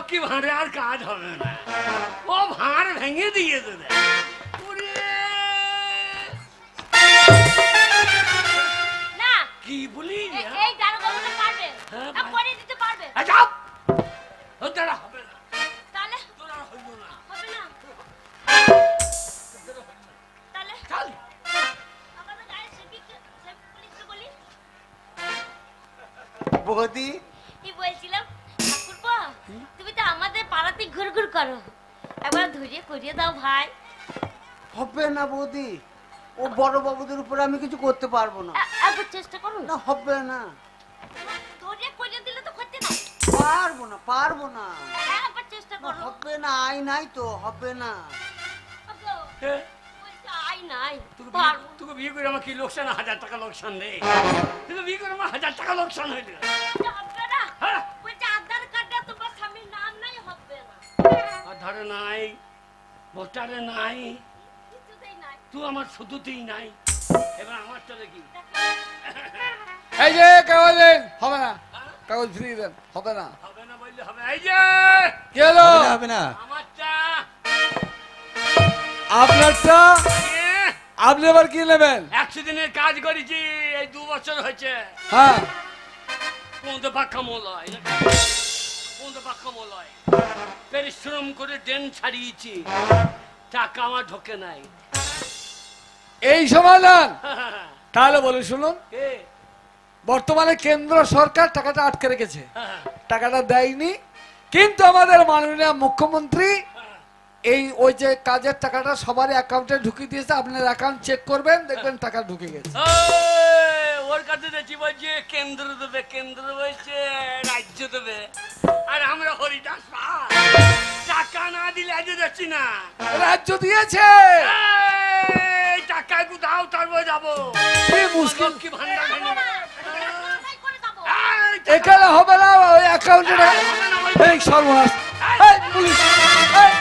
লক্ষ্মী ভাঁড়ে আর কাজ হবে না, ও ভাঁড় ভেঙে দিয়ে দেবে। না কি বলি এই দারোগাটা পারবে না, করে দিতে পারবে। যাও, ওটা হবে না। তাহলে তোরা হইল না, হবে না, তাহলে চল আমাদের গায়ে সেবিকে পুলিশকে বলি। বৌদি কি বলছিলাম ঠাকুরপো, তুমি তো আমাদের পাড়াতে ঘুরঘুর করো, একবার ধরিয়ে করিয়ে দাও ভাই। হবে না বৌদি, ও বড় বাবুদের উপরে আমি কিছু করতে পারবো না। একবার চেষ্টা করো না, হবে না, ধরিয়ে করিয়ে দিলে তো ক্ষতি না। পারবো না, পারবো না, একবার চেষ্টা করো। হবে না, আই নাই তো, হবে না। আই নাই, তোকে বিয়ে করে আমার কি লোকসান, 1000 টাকা লোকসান রে। তোকে বিয়ে করে আমার 1000 টাকা লোকসান হইল। হবে না, বলছে আধার কার্ডে তোমার স্বামীর নাম নাই, হবে না। আধারে নাই, ভোটারে নাই, কিছুতেই নাই। তুই আমার শুধুতেই নাই। এবার আমার চলে কি, এই যে কাগজ দেন, হবে না, কাগজ ফ্রি দেন, হবে না, হবে না বললে হবে। এই যে কি হলো? হবে না, আমারটা আপনারটা আপনি এবার কি নেবেন? 100 দিনের কাজ করেছি, এই 2 বছর হয়েছে। হ্যাঁ, কোন পাক্কা মলয়, কোন পাক্কা মলয়, পরিশ্রম করে দেন ছাড়িয়েছি, টাকা আমার ঢোকে নাই। এই সমাধান তাহলে বলে শুনুন, এ, বর্তমানে কেন্দ্র সরকার টাকাটা আটকে রেখেছে, হ্যাঁ, টাকাটা দেয়নি, কিন্তু আমাদের মাননীয় মুখ্যমন্ত্রী এই ওই যে কাজের টাকাটা সবার অ্যাকাউন্টে ঢুকিয়ে দিয়েছে। আপনার অ্যাকাউন্ট চেক করবেন, দেখবেন টাকা ঢুকে গেছে। ওর কাছে দেখছি বলছে কেন্দ্র দেবে, কেন্দ্র বলছে রাজ্য দেবে, আর আমরা হরিদাস টাকা না দিলে আজ যাচ্ছি না। রাজ্য দিয়েছে, এই টাকা দাও, তারপর যাবো। কি মুশকিল, কি ভান্ডার ভেঙে এখানে হবে না, ওই অ্যাকাউন্টে এই সর্বনাশ, এই পুলিশ, এই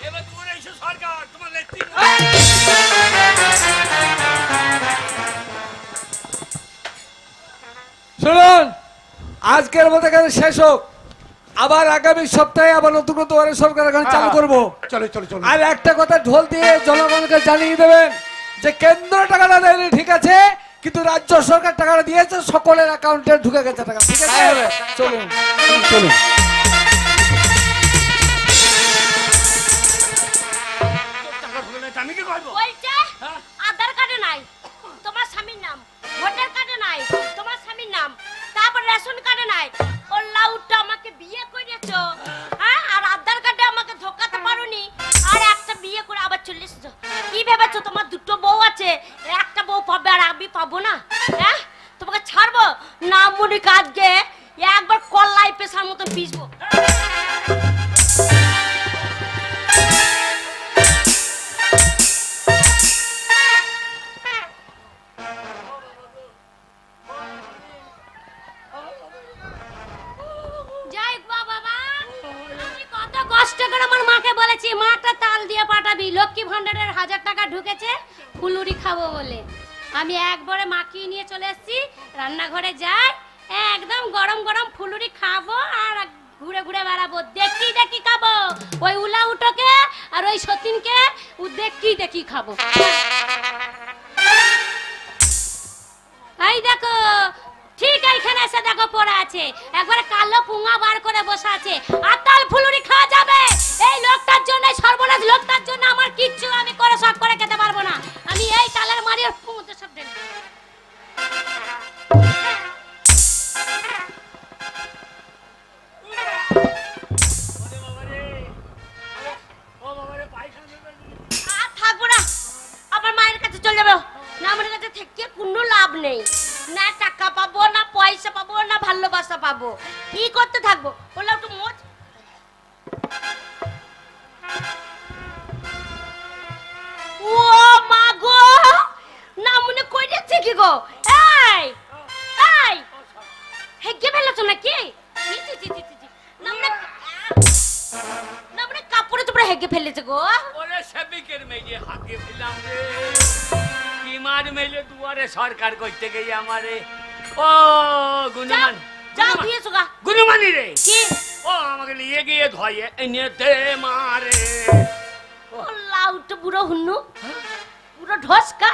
এবার তোমার এইসব সরকার তোমার নেতৃত্ব। শুনুন, আজকের মতো এখানে শেষ হোক, আবার আগামী সপ্তাহে আবার নতুন নতুন সরকার এখানে চালু করবো। চলো চলো চলো। আর একটা কথা ঢোল দিয়ে জনগণকে জানিয়ে দেবেন যে কেন্দ্র টাকাটা দেয়নি ঠিক আছে, কিন্তু রাজ্য সরকার টাকাটা দিয়েছে, সকলের অ্যাকাউন্টে ঢুকে গেছে টাকা, ঠিক আছে? চলুন চলুন। টাকা ঢুকে নাই, আমি কি করবো? বলছে আধার কার্ডে নাই তোমার স্বামীর নাম, ভোটার কার্ডে নাই তোমার স্বামীর নাম, তারপর রেশন কার্ডে নাই। ও লাউটা আমাকে বিয়ে করেছো, হ্যাঁ, আর আধার কার্ডে আমাকে ধোকাতে পারোনি, আর একটা বিয়ে করে আবার চলে এসেছো। কি ভেবেছো তোমার দুটো বউ আছে, একটা বউ পাবে আর আমি পাবো না? হ্যাঁ, তোমাকে ছাড়বো না মনে কাজকে একবার কল্লাই পেশার মতো পিসবো। যাই বাবা, আমি কত কষ্ট করে আমার মাকে বলেছি মাটা তাল দিয়ে পাঠাবি, লক্ষ্মী ভান্ডারের 1000 টাকা ঢুকেছে ফুলুরি খাবো বলে। আমি একবারে মাখিয়ে নিয়ে চলে এসেছি, রান্নাঘরে যাই, একদম গরম গরম ফুলুরি খাবো আর ঘুরে ঘুরে বেড়াবো, দেখি দেখি খাবো। ওই উলা উঠোকে আর ওই সতীনকে দেখি দেখি খাবো। এই দেখো, ঠিক এইখানে এসে দেখো পড়ে আছে, একবারে কালো পুঙা বার করে বসে আছে, আর তাল ফুলুরি খাওয়া যাবে? এই লোকটার জন্য, সর্বনাশ লোকটার জন্য আমার কিচ্ছু আমি করে সব করে খেতে পারবো না। আমি এই তালের মারি আর পুঁতে সব ঢেলে আর থাকবো না, আমার মায়ের কাছে চলে যাবো না, আমার কাছে থেকে কোনো লাভ নেই, না টাকা পাবো, না পয়সা পাবো, না ভালোবাসা পাবো, কি করতে থাকবো? বললো একটু মোচ। ও মা গো, না মনে কইরেছে কি গো? এই এই হেগে ফেলেছো নাকি? না মনে কাপড়ে তোমরা হেগে ফেলেছে গো। ওরে সেবিকের মেয়ে হাগে ফেলাম রে। মার মেলে দুয়ারে সরকার করতে গিয়ে আমারে ও গুণমান যাও দিয়েছো গা গুণমানি রে কি ও আমাকে নিয়ে গিয়ে ধয়ে এনে দে মারে ও লাউটা বুড়ো হুন্নু পুরো ঢসকা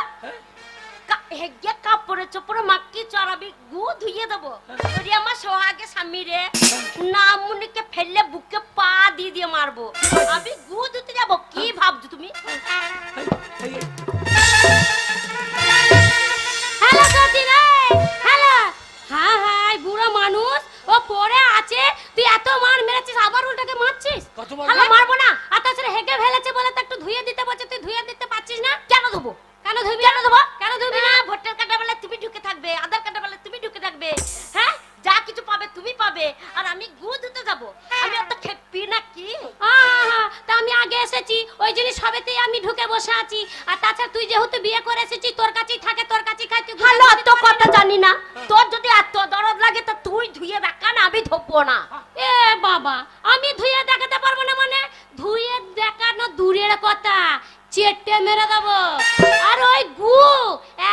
হেগে কাপড়ে চোপড়ে মাক্কি চড়াবি গু ধুইয়ে দেবো তোরি আমার সোহাগে স্বামী রে নামুনিকে ফেললে বুকে পা দিয়ে মারবো আমি গু ধুতে যাবো কি ভাবছো তুমি হ্যালো সতী রে হ্যালো হ্যাঁ হ্যাঁ বুড়ো মানুষ ও পড়ে আছে তুই এত মার মেরেছিস আবার উল্টাকে মারছিস হ্যালো মারবো না আর তাছাড়া হেগে ফেলেছে বলে তো একটু ধুয়ে দিতে বলছে তুই ধুয়ে দিতে পারছিস না কেন দেবো কেন ধুবি কেন দেবো কেন ধুবি না ভোটার কার্ডে বলে তুমি ঢুকে থাকবে আধার কার্ডে বলে তুমি ঢুকে থাকবে হ্যাঁ যা কিছু পাবে তুমি পাবে আর আমি গু ধুতে যাব আমি এত খেপি নাকি তা আমি আগে এসেছি ওই জিনিস সবেতেই আমি ঢুকে বসে আছি আর তাছাড়া তুই যেহেতু বিয়ে করে এসেছিস তোর কাছেই থাকে তোর কাছেই খাই তুই ভালো তো কথা জানি না তোর যদি এত দরদ লাগে তো তুই ধুয়ে দেখা না আমি ধোবো না এ বাবা আমি ধুয়ে দেখাতে পারবো না মানে ধুয়ে দেখানো দূরের কথা চেটে মেরে দেবো আর ওই গু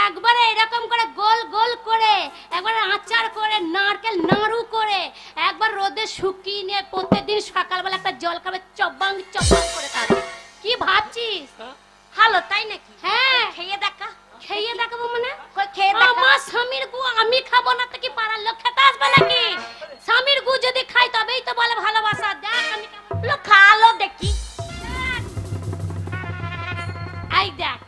একবারে এরকম করে গোল গোল করে একবারে আচার করে নারকেল নাড়ু করে একবার রোদে শুকিয়ে নিয়ে প্রত্যেকদিন সকালবেলা একটা জল খাবে চব্বাং চব্বাং করে খাবে কি ভাবছিস ভালো তাই নাকি হ্যাঁ খেয়ে দেখা খেয়ে দেখাবো মানে খেয়ে আমার স্বামীর গু আমি খাবো না তো কি পাড়ার লোক খেতে আসবে নাকি স্বামীর গু যদি খাই তবেই তো বলে ভালোবাসা দেখ আমি কেমন খালো দেখি আই দেখ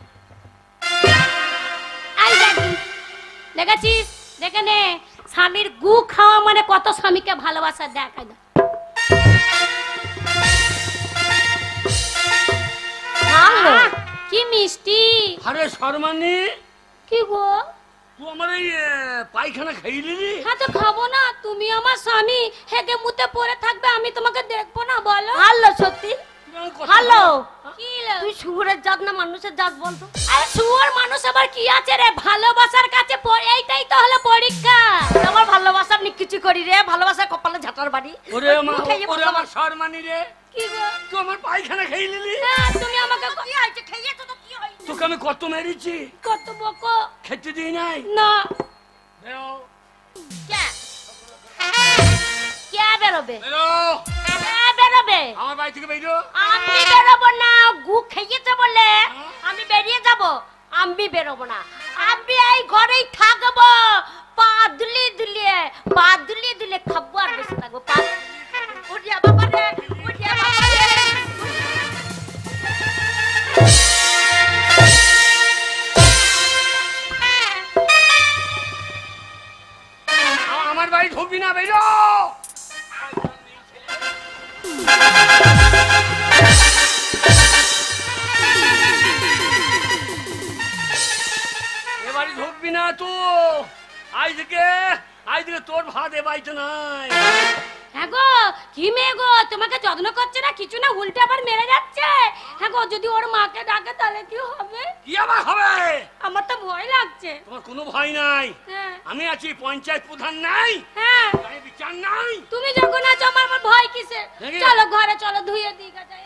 দেখেছিস দেখে নে স্বামীর গু খাওয়া মানে কত স্বামীকে ভালোবাসা দেখ কি মিষ্টি আরে শর্মানি কি গো তুই আমার এই পায়খানা খাইলি রে হ্যাঁ তো খাবো না তুমি আমার স্বামী হেগে মুতে পড়ে থাকবে আমি তোমাকে দেখবো না বলো হ্যালো সত্যি হ্যালো তুই শুয়োরের জাত না মানুষের জাত বলতো আরে শুয়োর মানুষ আবার কি আছে রে ভালোবাসার কাছে এইটাই তো হলো পরীক্ষা আমার ভালোবাসার নিকিচি করি রে ভালোবাসার কপালে ঝাঁটার বাড়ি ওরে আমার শর্মানি রে কি গো তুই আমার পায়খানা খাইলি হ্যাঁ তুমি আমাকে কি হইছে খাইয়েছো তো কি হইছে তোকে আমি কত মেরেছি কত বকো খেতে দিই নাই না বেরো কে কে বেরোবে বেরো বেরোবে আমার বাড়ি থেকে বেরো আমি বেরোবো না গু খেয়েছে বলে আমি বেরিয়ে যাব আমি বেরোবো না আমি এই ঘরেই থাকবো পা দুলিয়ে খাবো আর বসে থাকবো পা উঠিয়া বাবা রে উঠিয়া বাবা রে আমার বাড়ি ঢুকবি না বেরো এবারে ঢুকবি না তো আজকে তোর ভাত এ বাড়িতে নাই হ্যাঁ গো কি মেয়ে গো তোমাকে যত্ন করছে না কিছু না উল্টে আবার মেরে যাচ্ছে হ্যাঁ গো যদি ওর মাকে ডাকে তাহলে কি হবে কি আবার হবে আমার তো ভয় লাগছে তোমার কোনো ভয় নাই হ্যাঁ আমি আছি পঞ্চায়েত প্রধান নাই হ্যাঁ তাই বিচার নাই তুমি যখন আছো আমার ভয় কিসের চলো ঘরে চলো ধুয়ে দিই গা যাই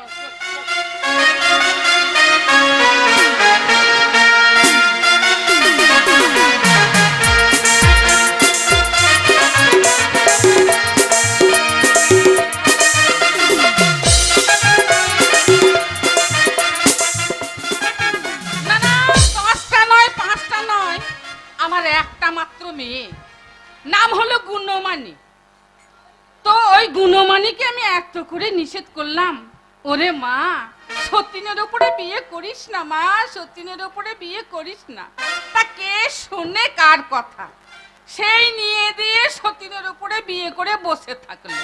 আমার একটা মাত্র মেয়ে নাম হলো গুণমানি তো ওই গুণমানিকে আমি এত করে নিষেধ করলাম ওরে মা সতীনের উপরে বিয়ে করিস না মা সতীনের উপরে বিয়ে করিস না তা কে শুনে কার কথা সেই নিয়ে দিয়ে সতীনের উপরে বিয়ে করে বসে থাকলো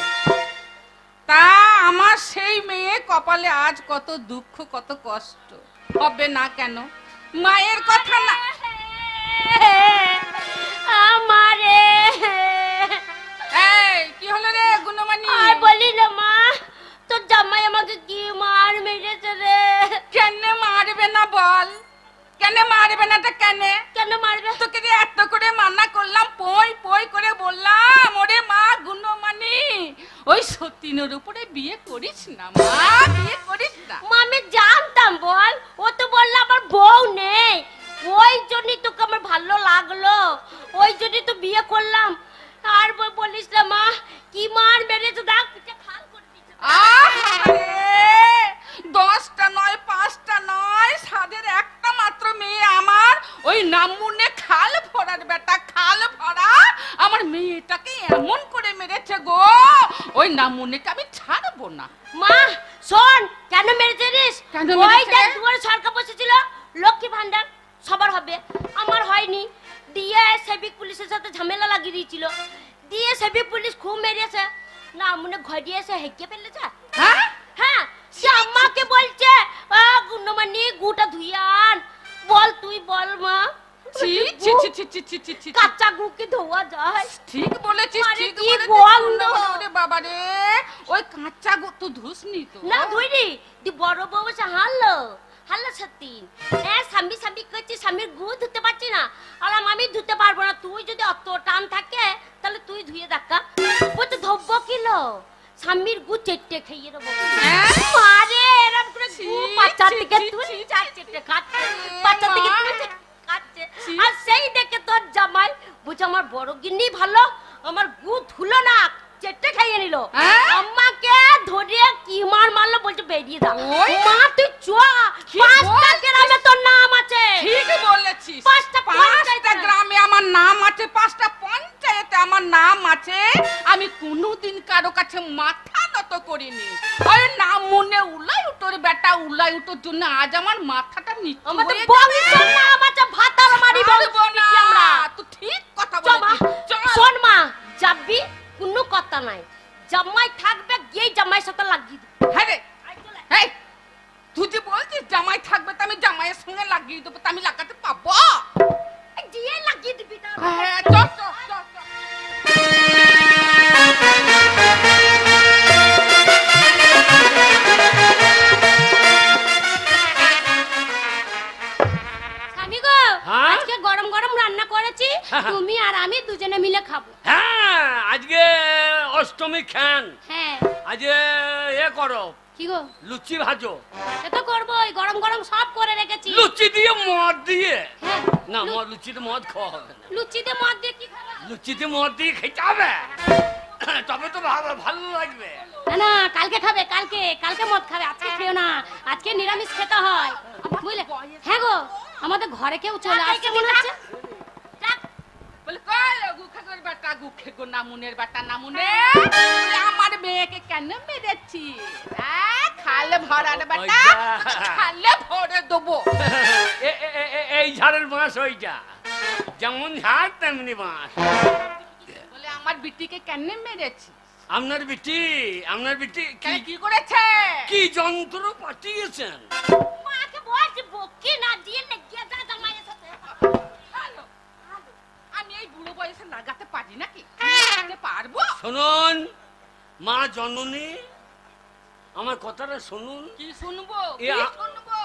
তা আমার সেই মেয়ে কপালে আজ কত দুঃখ কত কষ্ট হবে না কেন মায়ের কথা না আমারে এই কি হলো রে গুণমানি আর বলি না মা তোর জামাই আমাকে কি মার মেরেছে রে কেন মারবে না বল কেন মারবে না তা কেন মারবে তোকে যে এত করে মানা করলাম পই পই করে বললাম ওরে মা গুণমানি ওই সতীনের উপরে বিয়ে করিস না মা বিয়ে করিস না মা আমি জানতাম বল ও তো বললো আমার বউ নেই ওই জন্যই তো ভালো লাগলো, ওই জন্যই তো বিয়ে করলাম। আর বলিস না মা, কি মার মেরেছে, দেখ পিঠে খাল করে দিয়েছে। আরে 10টা নয় 5টা নয়, সাদের একটা মাত্র মেয়ে আমার, ওই নামুনে খাল ভরার বেটা, খাল ভরা আমার মেয়েটাকে এমন করে মেরেছে গো, ওই নামুনেকে আমি ছাড়বো না। মা শোন, কেন মেরেছে জানিস? কেন ওই মেরেছে? যে দুয়ারে সরকার বসেছিল, লক্ষ্মী ভান্ডার সবার হবে, আমার হয়নি। দিয়ে সেবিক পুলিশের সাথে ঝামেলা লাগিয়ে দিয়েছিল, দিয়ে সেবিক পুলিশ খুব মেরেছে, না মনে ঘড়িয়ে এসে হেঁকে ফেলেছে। হ্যাঁ হ্যাঁ, সে আমাকে বলছে গুণমানি গুটা ধুইয়ে আন। বল তুই বল মা, ছি ছি ছি ছি ছি ছি ছি ছি। কাঁচা গুকে ধোয়া যায়? ঠিক বলেছিস, আরে ঠিক কি বলেছিস। গন্ধ। ওরে বাবা রে, ওই কাঁচা গো তো ধুসনি তো। না ধুইনি, দি বড় বউ এসে হারলো হারলো সত্যি। স্বামী স্বামী করছি, স্বামীর গু ধুতে পারছি না, আর আমি ধুতে পারবো না। তুই যদি অত টান থাকে তাহলে তুই ধুয়ে দেখা। বলতে ধব্ব কিলো স্বামীর গু চেটে খেয়ে দেবো। মারে এরম করে গু বাচ্চার থেকে তুই চার চেটে খাচ্ছে, বাচ্চার থেকে তুই খাচ্ছে। আর সেই দেখে তোর জামাই বুঝে আমার বড় গিন্নি ভালো, আমার গু ধুলো না, চেটে খাইয়ে নিল। আমাকে ধরে কি মার মারলো, বলছে বেরিয়ে যা। মা তুই চ, 5টা গ্রামে তোর নাম আছে। ঠিক বলেছিস, 5টা 5টা গ্রামে আমার নাম আছে, 5টা পঞ্চায়েতে আমার নাম আছে। আমি কোনোদিন কারো কাছে মাথা নত করিনি। ওই নাম মনে উলাই উটোর বেটা, উলাই উটোর জন্য আজ আমার মাথাটা নিচু আমাদের হয়ে বংশের নাম আছে ভাতার মারি বংশ না। আমরা। তুই ঠিক কথা চ মা, বলেছিস। শোন মা, যাবি কোনো কথা নাই, জামাই থাকবে গিয়ে জামাইয়ের সাথে লাগিয়ে দিবি। হ্যাঁ রে, এই তুই যে বলছিস জামাই থাকবে, তো আমি জামাইয়ের সঙ্গে লাগিয়ে দেবো, তো আমি লাগাতে পাবো? গিয়ে লাগিয়ে দিবি না। হ্যাঁ চল চল চল চল। স্বামী গো, হ্যাঁ? আজকে গরম গরম রান্না করেছি, তুমি আর আমি দুজনে মিলে খাবো। হ্যাঁ, আজকে অষ্টমী খান, হ্যাঁ। আজকে এ করো, কি গো? লুচি ভাজো। সে তো করবো, গরম গরম সব করে রেখেছি। লুচি দিয়ে মদ দিয়ে হ্যাঁ, না, লুচিতে মদ খাওয়া হবে না, লুচিতে মদ দিয়ে কি খাবো? লুচিতে মদ দিয়ে খেতে হবে, তবে তো ভালো লাগবে। না না, কালকে খাবে, কালকে কালকে মদ খাবে, আজকে খেও না, আজকে নিরামিষ খেতে হয় বুঝলে। হ্যাঁ গো, আমাদের ঘরে কেউ চলে আসছে মনে হচ্ছে। বলে কই গুখে গোর বেটা, গুখে গো নামুনের বেটা, নামুনে বলে আমার মেয়েকে কেন মেরেছি? খালে ভরার বেটা, খালে ভরে দেবো। এই ঝাড়ের বাঁশ ওইটা, যেমন ঝাড় তেমনি বাঁশ। বলে আমার বিটিকে কেন মেরেছি? আপনার বিটি কেন কি করেছে? কি যন্ত্র পাঠিয়েছেন? মাকে বলছি বকি না দিয়ে লেগে যা জামাইয়ের সাথে। হ্যালো, আমি এই বুড়ো বয়সে লাগাতে পারি নাকি? লাগাতে পারবো? শুনুন মা জননী, আমার কথাটা শুনুন। কি শুনবো? এ কি আ- শুনবো?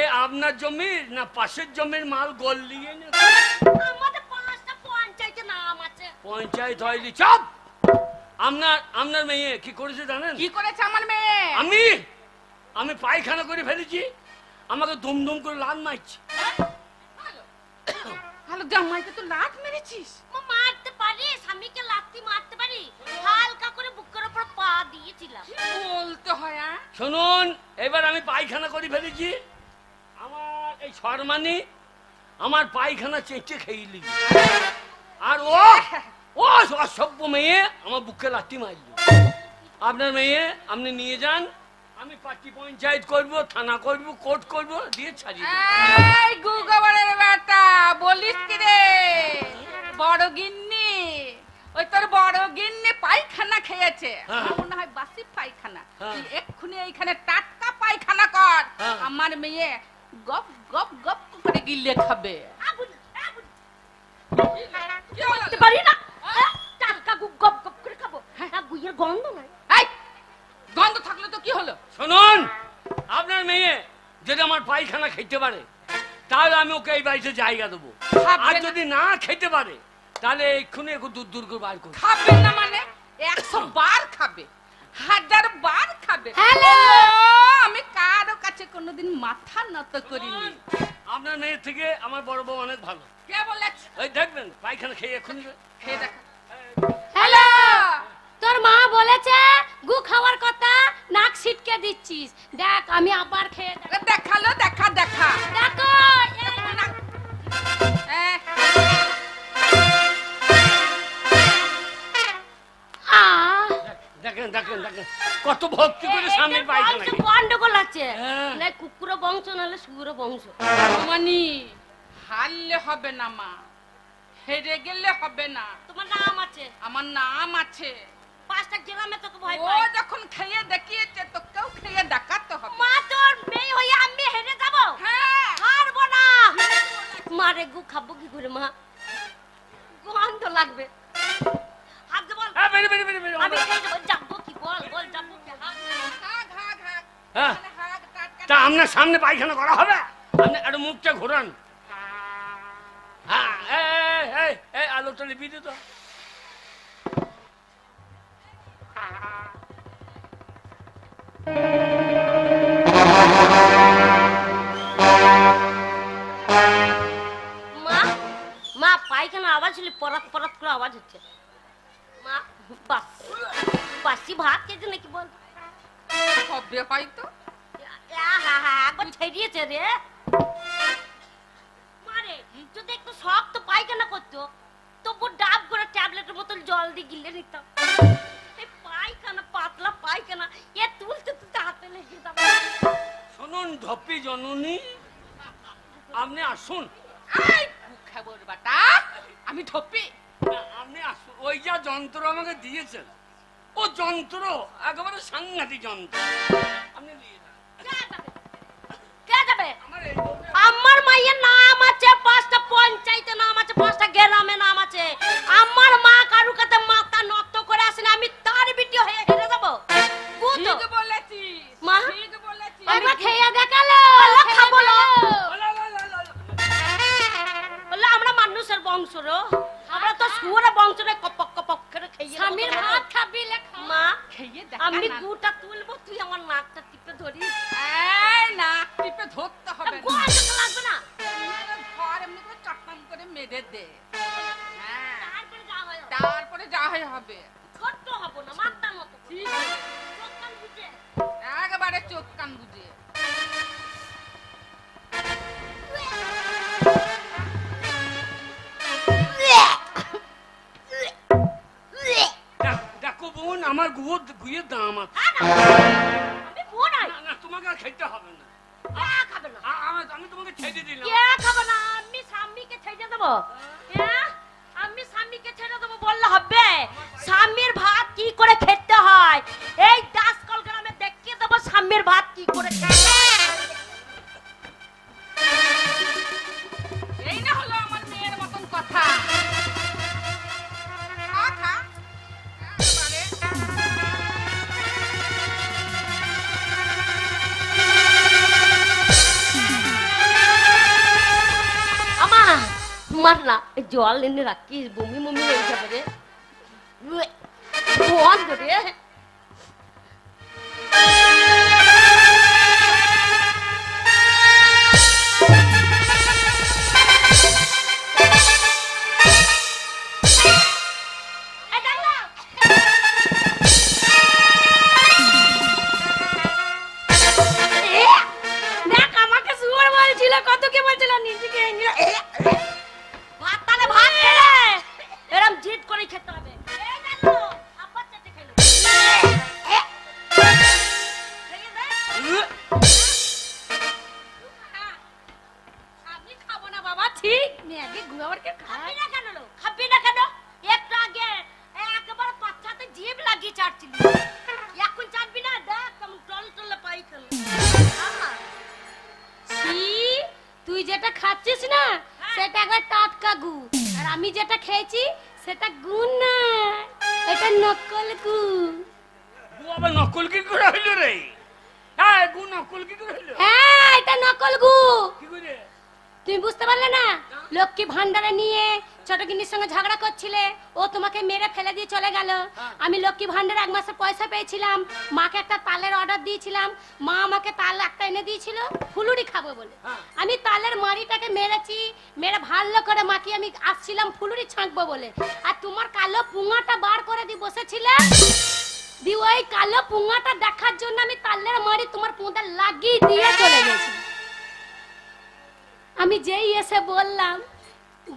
এ আপনার জমির না পাশের জমির মাল গল নিয়ে আমাদের 5টা পঞ্চায়েতে নাম আছে। পঞ্চায়েত হয়নি? চাপ! আপনার মেয়ে কি করেছে জানেন? কি করেছে আমার মেয়ে? আমি পায়খানা করে ফেলেছি, আমাকে দুম করে লাল মারছে। হ্যালো, জামাইকে তো লাত মেরেছিস? মারতে পারি, স্বামীকে লাথি মারতে পারি, হালকা করে বুকের উপর পা দিয়েছিলাম। বলতে হয়। শুনুন, এবার আমি পায়খানা করে ফেলেছি, আমার এই শর্মানি আমার পায়খানা চেঁচে খেয়ে নিল, আর ও অসভ্য মেয়ে আমার বুকে লাথি মারল। আপনার মেয়ে আপনি নিয়ে যান, আমি পার্টি পঞ্চায়েত করব, থানা করব, কোর্ট করব, দিয়ে ছাড়িয়ে দেব। এই গুগবরের বেটা, বলিস কি রে? বড় গিন্নি, ওই তোর বড় গিন্নি পায়খানা খেয়েছে, আমার মনে হয় বাসি পায়খানা। তুই এক্ষুনি এইখানে টাটকা পায়খানা কর, আমার মেয়ে গপ গপ গপ করে গিলে খাবে। কি হলো? করতে পারি না, টাটকা গপ গপ করে খাবো, না গুইয়ের গন্ধ নাই। এই গন্ধ থাকলে তো কি হলো? শুনুন, আপনার মেয়ে যদি আমার পায়খানা খেতে পারে তাহলে আমি ওকে এই বাড়িতে জায়গা দেবো, আর যদি না খেতে পারে তাহলে এক্ষুনি একটু দূর করে বার করবো। খাবে না মানে 100 বার খাবে, 1000 বার খাবে। হ্যালো, আমি কারো কাছে কোনোদিন মাথা নত করিনি। আপনার মেয়ের থেকে আমার বড় বউ অনেক ভালো। কে বলেছে? ওই দেখবেন পায়খানা খেয়ে এক্ষুনি খেয়ে দেখা। হ্যালো, তোর মা বলেছে গু খাওয়ার কথা, নাক ছিটকে দিচ্ছিস। দেখ আমি আবার খেয়ে দেখালো, দেখা দেখা দেখো। দেখেন দেখেন দেখেন কত ভক্তি করে স্বামীর পায়খানা খেয়ে। গন্ডগোল আছে, হ্যাঁ। না কুকুর বংশ নাহলে শুয়োর বংশ। রমণী, হারলে হবে না মা, হেরে গেলে হবে না। তোমার নাম আছে? আমার নাম আছে। 5টা গ্রামে তোকে ভয় ও পাই। যখন খেয়ে দেখিয়েছে তোকেও খেয়ে দেখাতে হবে। মা তোর মেয়ে হয়ে আমি হেরে যাব? হ্যাঁ, হারবো না। মারে গু খাবো কি করে মা? গন্ধ লাগবে। হাত দে বল। হ্যাঁ বেরে বেরে বেরে বেরে। আমি খেয়ে যাবো। যাবো কি বল, বল যাবো কি? হাত দে। হাগ হাগ হাগ। হ্যাঁ হাগ টাটকা। তা আপনার সামনে পায়খানা করা হবে? আপনি একটু মুখটা ঘোরান। হ্যাঁ এই এই এই আলোটা লিপি দে তো। মা, মা পায়খানা আওয়াজ হলে পরাত পরাত করে আওয়াজ হচ্ছে। মা বাস, বাসি ভাত খেয়েছে নাকি বল? হবে হয়তো। একবার ছেড়িয়েছে রে। মারে যদি একটু শক্ত পায়খানা করতো তবু ডাব করে ট্যাবলেটের বোতল জল দিয়ে গিলে নিতাম। এই পায়খানা পাতলা পায়খানা, এ তুলতে তুলতে হাতে লেগে যাবে। শুনুন ধপি জননী, আপনি আসুন। আই খবর বাটা, আমি ঠপি। আপনি আসুন। ওই যা যন্ত্র আমাকে দিয়েছেন, ও যন্ত্র একেবারে সাংঘাতিক যন্ত্র। আপনি নিয়ে যান। কে যাবে? আমার এই বউটা- আমার মায়ের নাম আছে, 5টা পঞ্চায়েতে নাম আছে, 5টা গ্রামে নাম আছে। আমার মা কারু কাছে মাথা নত করে আসেন, আমি তার বিটি হয়ে হেরে যাবো? ঠিক বলেছিস মা? ঠিক বলেছিস। একবার খেয়ে দেখালো, খাবো না। OLA, OLA, OLA, OLA. বললো আমরা মানুষের বংশর, আমরা তো শুয়োরের বংশরে কপক কপক করে খেয়ে স্বামীর ভাত খাবি মা। খেয়ে দেখা আমি না। গুটা তুলবো, তুই আমার নাকটা টিপে ধরিস। এই না, টিপে ধরতে হবে না। গোয়া যেতে লাগবে না। ঘর এমনি করে চটকান করে মেরে দে। হ্যাঁ, তারপরে যা হয় হবে। তারপরে যা হয় হবে। ছোট্ট হবো না, মাত্রার মতো। ঠিক আছে। চোখ কান বুজে। একবারে চোখ কান বুঝে। দেখো বোন, আমার গুয়ের দাম আছে। আমি বোন আই। না, না, তোমাকে আর খেতে হবে না। খাবে না। আমি তোমাকে ছেড়ে দিলাম। কে খাবে না? আমি স্বামীকে ছেড়ে দেবো। আমি স্বামীকে ছেড়ে দেবো বললে হবে? স্বামীর ভাত কি করে খেতে হয় এই দাসকল গ্রামে দেখিয়ে দেবো। স্বামীর ভাত কি করে খেতে হয়। এই না হলো আমার মেয়ের মতন কথা। খা, খা। একবারে। মার না, জল এনে রাখিস, বমি মমি হয়ে যাবে রে। বন্ধ রে। দেখ আমাকে শুয়োর বলছিল, কত কে বলছিল নিজেকে ভাত তাহলে ভাত খেলে এরম জিদ করে খেতে হবে। এই দেখো আব্বা চাটে খেলো। আমি খাবো না বাবা, ঠিক মেয়েকে ঘুরাবারকে খাবি না কেন লো? খাবি না কেন? একটু আগে একেবারে পাছাতে জিভ লাগিয়ে চাটছিলি, এখন চাটবি না? দেখ কেমন টল টলে পাই খেলো। তুই যেটা খাচ্ছিস না সেটা একবার টাটকা গু, আর আমি যেটা খেয়েছি সেটা গু না, এটা নকল গু। গু আবার নকল কি করে হইলো রে? হ্যাঁ, গু নকল কি করে হইলো? হ্যাঁ এটা নকল গু। কি করে? তুমি বুঝতে পারলে না? লক্ষ্মী ভান্ডারে নিয়ে ছোট গিন্নির সঙ্গে ঝগড়া করছিলে, ও তোমাকে মেরে ফেলে দিয়ে চলে গেল। আমি লক্ষ্মী ভান্ডার 1 মাসের পয়সা পেয়েছিলাম, মাকে একটা তালের অর্ডার দিয়েছিলাম, মা আমাকে তাল একটা এনে দিয়েছিল ফুলুরি খাবো বলে। আমি তালের মাড়িটাকে মেরেছি, মেরে ভালো করে মাকে আমি আসছিলাম ফুলুরি ছাঁকবো বলে, আর তোমার কালো পুঙাটা বার করে দিয়ে বসেছিলে। দি ওই কালো পুঙাটা দেখার জন্য আমি তালের মাড়ি তোমার পুঁতে লাগিয়ে দিয়ে চলে গেছি। আমি যেই এসে বললাম,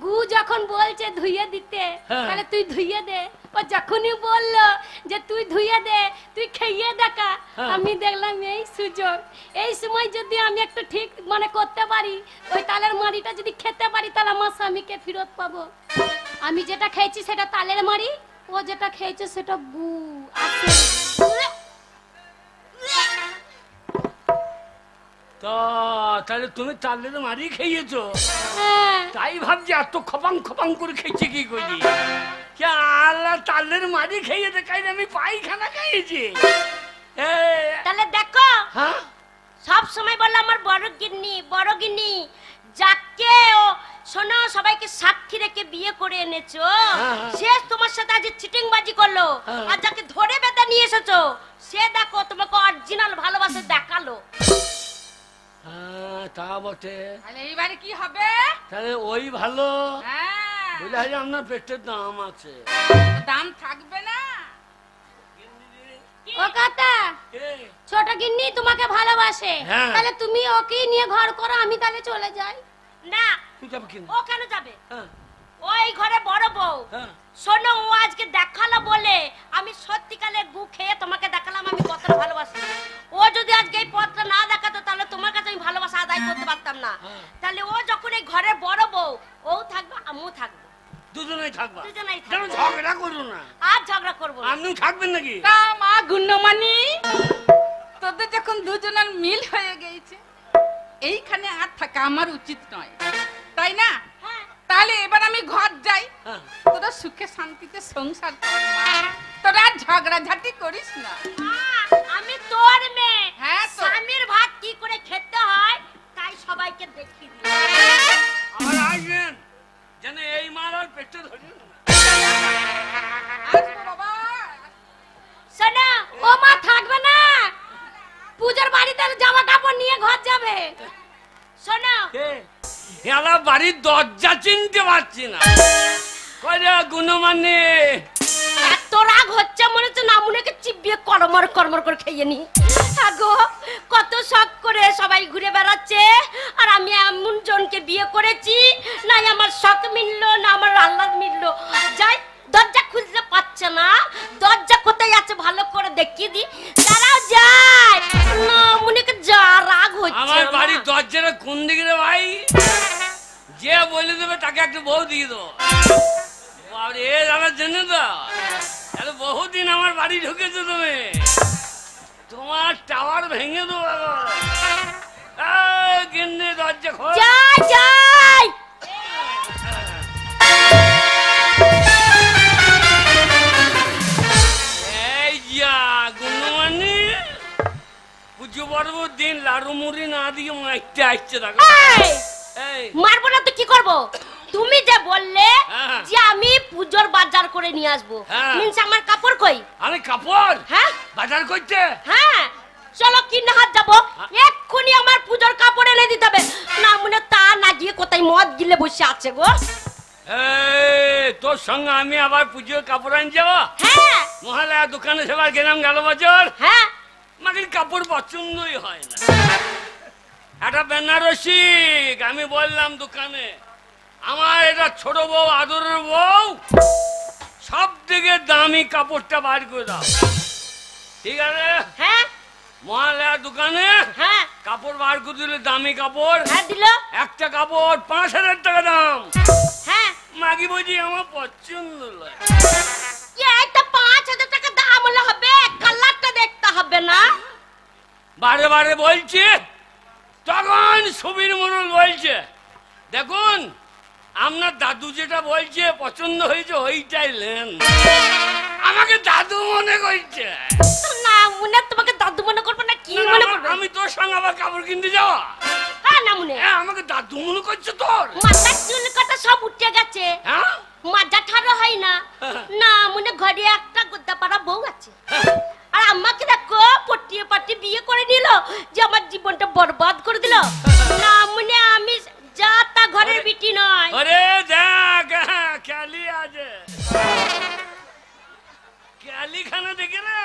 গু যখন বলছে ধুইয়ে দিতে, তাহলে তুই ধুইয়ে দে। ও যখনই বললো যে তুই ধুইয়ে দে, তুই খেয়ে দেখা, আমি দেখলাম এই সুযোগ, এই সময় যদি আমি একটু ঠিক মানে করতে পারি, ওই তালের মাড়িটা যদি খেতে পারি, তাহলে আমার স্বামীকে ফেরত পাবো। আমি যেটা খেয়েছি সেটা তালের মাড়ি, ও যেটা খেয়েছে সেটা গু আছে। তাহলে তুমি তালের মারি খেয়েছো? হ্যাঁ। তাই ভাবছি এত খপাং খপাং করে খেয়েছি কি করি, আল্লাহ তালের মারি খেয়েছে, কাই আমি পায়খানা খাইয়েছি। তাহলে দেখো, হ্যাঁ সব সময় বললো আমার বড় গিন্নি যাকে ও শোনো সবাইকে সাক্ষী রেখে বিয়ে করে এনেছো, সে তোমার সাথে আজ চিটিংবাজি করলো, আর যাকে ধরে বেঁধে নিয়ে এসেছো সে দেখো তোমাকে অরিজিনাল ভালোবাসা দেখালো। তা বটে। তাহলে এইবারে কি হবে? তাহলে ওই ভালো। হ্যাঁ, বুঝলে আপনার পেটের দাম আছে, দাম থাকবে না। ও কথা, ছোট গিন্নি তোমাকে ভালোবাসে, হ্যাঁ। তাহলে তুমি ওকে নিয়ে ঘর করো, আমি তাহলে চলে যাই। না, তুই যাবি কিনা? ও কেন যাবে? হ্যাঁ, ওই ঘরে বড় বউ। হ্যাঁ। শোনো, ও আজকে দেখালো বলে আমি সত্যিকালে গু খেয়ে তোমাকে দেখালাম আমি কতটা ভালোবাসি। ও যদি আজকে এই পথটা না দেখাতো, তাহলে তোমার কাছে আমি ভালোবাসা আদায় করতে পারতাম না। তাহলে ও যখন এই ঘরের বড় বউ, ও থাকবে আমিও থাকবো, দুজনেই থাকবা। দুজনেই যেন থাকবো। ঝগড়া করো না। আর ঝগড়া করবো না। আপনিও থাকবেন নাকি? তা মা গুণ্যমানি, তোদের যখন দুজনের মিল হয়ে গেছে, এইখানে আর থাকা আমার উচিত নয়, তাই না? হ্যাঁ। তাহলে এবার আমি ঘর যাই, হ্যাঁ। তোরা সুখে শান্তিতে সংসার কর মা, তোরা আর ঝগড়াঝাটি করিস না। মা, আমি তোর মেয়ে। হ্যাঁ তো। স্বামীর ভাত কি করে খেতে হয় তাই সবাইকে দেখিয়ে দিই। আবার আসবেন যেন এই মার আর পেটে ধরি না। আসবো বাবা। শোনো, ও মা থাকবে না, পূজার বাড়িতে জামা কাপড় নিয়ে ঘর যাবে। শোনো, এলা বাড়ির দরজা চিনতে পারছি না। কয়রা গুণমানে এত রাগ হচ্ছে মনে হচ্ছে নামুনেকে চিবিয়ে কর্মর কর্মর করে খেয়ে নি। আগো কত শখ করে সবাই ঘুরে বেড়াচ্ছে, আর আমি এমন জনকে বিয়ে করেছি, না আমার শখ মিললো না আমার আহ্লাদ মিললো। যাই, দরজা খুলতে পারছে না, দরজা কোথায় আছে ভালো করে দেখিয়ে দি। তারাও যায় না, মুনিকে যা রাগ হচ্ছে। আমার বাড়ির দরজাটা কোন দিকে রে ভাই? যে বলে দেবে তাকে একটা বউ দিয়ে দেবো। বাড়ি এ জানার জন্য তো তাহলে বহুদিন আমার বাড়ি ঢুকেছো তুমি, তোমার টাওয়ার ভেঙে দেবো। গিন্নি দরজা খোল। যাই যাই। এই যা গুণমানি, পুজো পর্বর দিন লাড়ু মুড়ি না দিয়ে মাইতে আসছে দেখো। এই, এই মারবো না তো কি করবো? তুমি যে বললে হ্যাঁ। যে আমি পুজোর বাজার করে নিয়ে আসবো, হ্যাঁ। মিন্স আমার কাপড় কই? আমি কাপড় হ্যাঁ বাজার করতে। হ্যাঁ, চলো কিনে হাত যাবো, এক্ষুনি আমার পুজোর কাপড় এনে দিতে হবে। না মনে তা না গিয়ে কোথায় মদ গিলে বসে আছে গো। এই তোর সঙ্গে আমি আবার পুজোর কাপড় আনি যাবো। হ্যাঁ মহালয়া দোকানে সেবার গেলাম গেল বছর, হ্যাঁ, মাটির কাপড় পছন্দই হয় না। একটা বেনারসি আমি বললাম দোকানে, আমার এটা ছোট বউ আদরের বউ, সব থেকে দামি কাপড়টা বার করে দাও। ঠিক আছে, হ্যাঁ মহালয়া দোকানে হ্যাঁ কাপড় বার করে দিলে দামি কাপড়, হ্যাঁ দিল। একটা কাপড় 5,000 টাকা দাম। হ্যাঁ, মাগি বলছি আমার পছন্দ নয়। এইটা 5,000 টাকা দাম হলে হবে, কালারটা দেখতে হবে না? বারে বারে বলছে, তখন সুবীর মোড়ল বলছে, দেখুন আপনার দাদু যেটা বলছে পছন্দ হয়েছে ওইটাই নেন। আমাকে দাদু মনে করছে। না মনে তোমাকে দাদু মনে করবে না কি মনে করবে? আমি তোর সঙ্গে আবার কাপড় কিনতে যাওয়া? হ্যাঁ না মনে, আমাকে দাদু মনে করছে তোর? মাথার চুল কাটা সব উঠে গেছে। হ্যাঁ মাজা ঠাড়ো হয় না না মনে ঘরে একটা গোদ্দা পাড়া বউ আছে আর আমাকে দেখো পটিয়ে পাটি বিয়ে করে নিল যে আমার জীবনটা বরবাদ করে দিল না মনে আমি যা তা ঘরের বিটি নয় আরে দেখ ক্যালি আছে ক্যালি খানা দেখে রে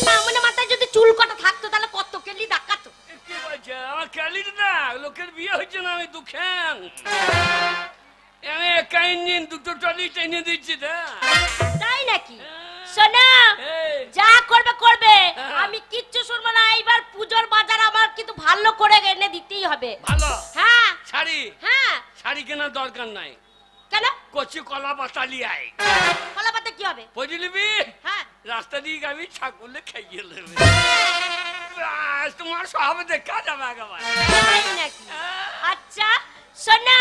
না মনে মাথায় যদি চুল কাটা থাকতো তাহলে কত কেলি দেখাতো কি বলছে আমার ক্যালিটা না লোকের বিয়ে হচ্ছে না আমি দুঃখেন আমি একা ইঞ্জিন দুটো টলি টেনে দিচ্ছি তাই নাকি শোনা এই। যা করবে করবে আমি কিচ্ছু শুনবো না এইবার পুজোর বাজার আমার কিন্তু ভালো করে এনে দিতেই হবে ভালো হ্যাঁ শাড়ি হ্যাঁ শাড়ি কেনার দরকার নাই কেন কচি কলা পাতালি আয় কলা পাতা কি হবে বুঝলিবি হ্যাঁ রাস্তা দিয়ে গাবি ছাগলে খাইয়ে নেবে তোমার সব দেখা যাবে একেবারে তাই নাকি আচ্ছা শোনা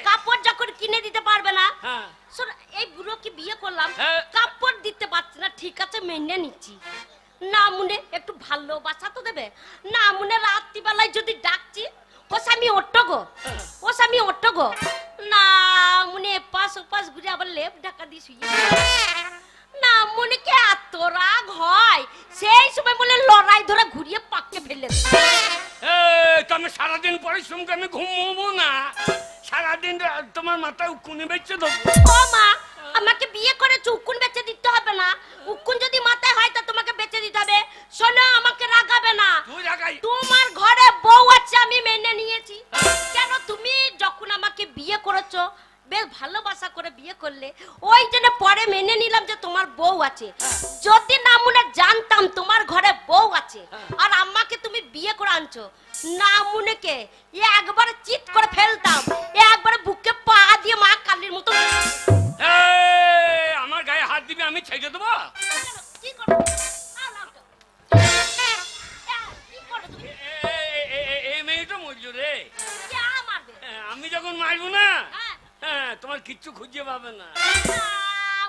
কাপড় যখন কিনে দিতে পারবে না হ্যাঁ শোন এই বুড়োকে বিয়ে করলাম হ্যাঁ। কাপড় দিতে পারছে না ঠিক আছে মেনে নিচ্ছি না মনে একটু ভালোবাসা তো দেবে না মনে রাত্রিবেলায় যদি ডাকছি ও স্বামী ওঠো গো ও স্বামী ওঠো গো না মনে এপাশ ওপাশ ঘুরে আবার লেপ ঢাকা দিয়ে শুয়ে না মনে কে এত রাগ হয় সেই সময় বলে লড়াই ধরে ঘুরিয়ে পাককে ফেলে তুমি সারাদিন পরিশ্রম করে আমি ঘুমবো না সারাদিন তোমার মাথায় উকুনি বেঁচে দেবো ও মা আমাকে বিয়ে করেছো উকুন বেচে দিতে হবে না উকুন যদি মাথায় হয় তা তোমাকে বেচে দিতে হবে শোনো আমাকে রাগাবে না তুই রাগাই তোমার ঘরে বউ আছে আমি মেনে নিয়েছি কেন তুমি যখন আমাকে বিয়ে করেছো বেশ ভালোবাসা করে বিয়ে করলে ওই জন্য পরে মেনে নিলাম যে তোমার বউ আছে যদি না মনে জানতাম তোমার ঘরে বউ আছে আর আমাকে তুমি বিয়ে করে আনছো না মনে কে একবার চিৎ করে ফেলতাম একবার বুকে পা দিয়ে মা কালীর মতো আমার গায়ে হাত দিবি আমি ছেড়ে দেবো কি করো কি করো তুমি এই মেয়েটা মরল রে কে মারবে আমি যখন মারবো না হ্যাঁ হ্যাঁ তোমার কিচ্ছু খুঁজে পাবে না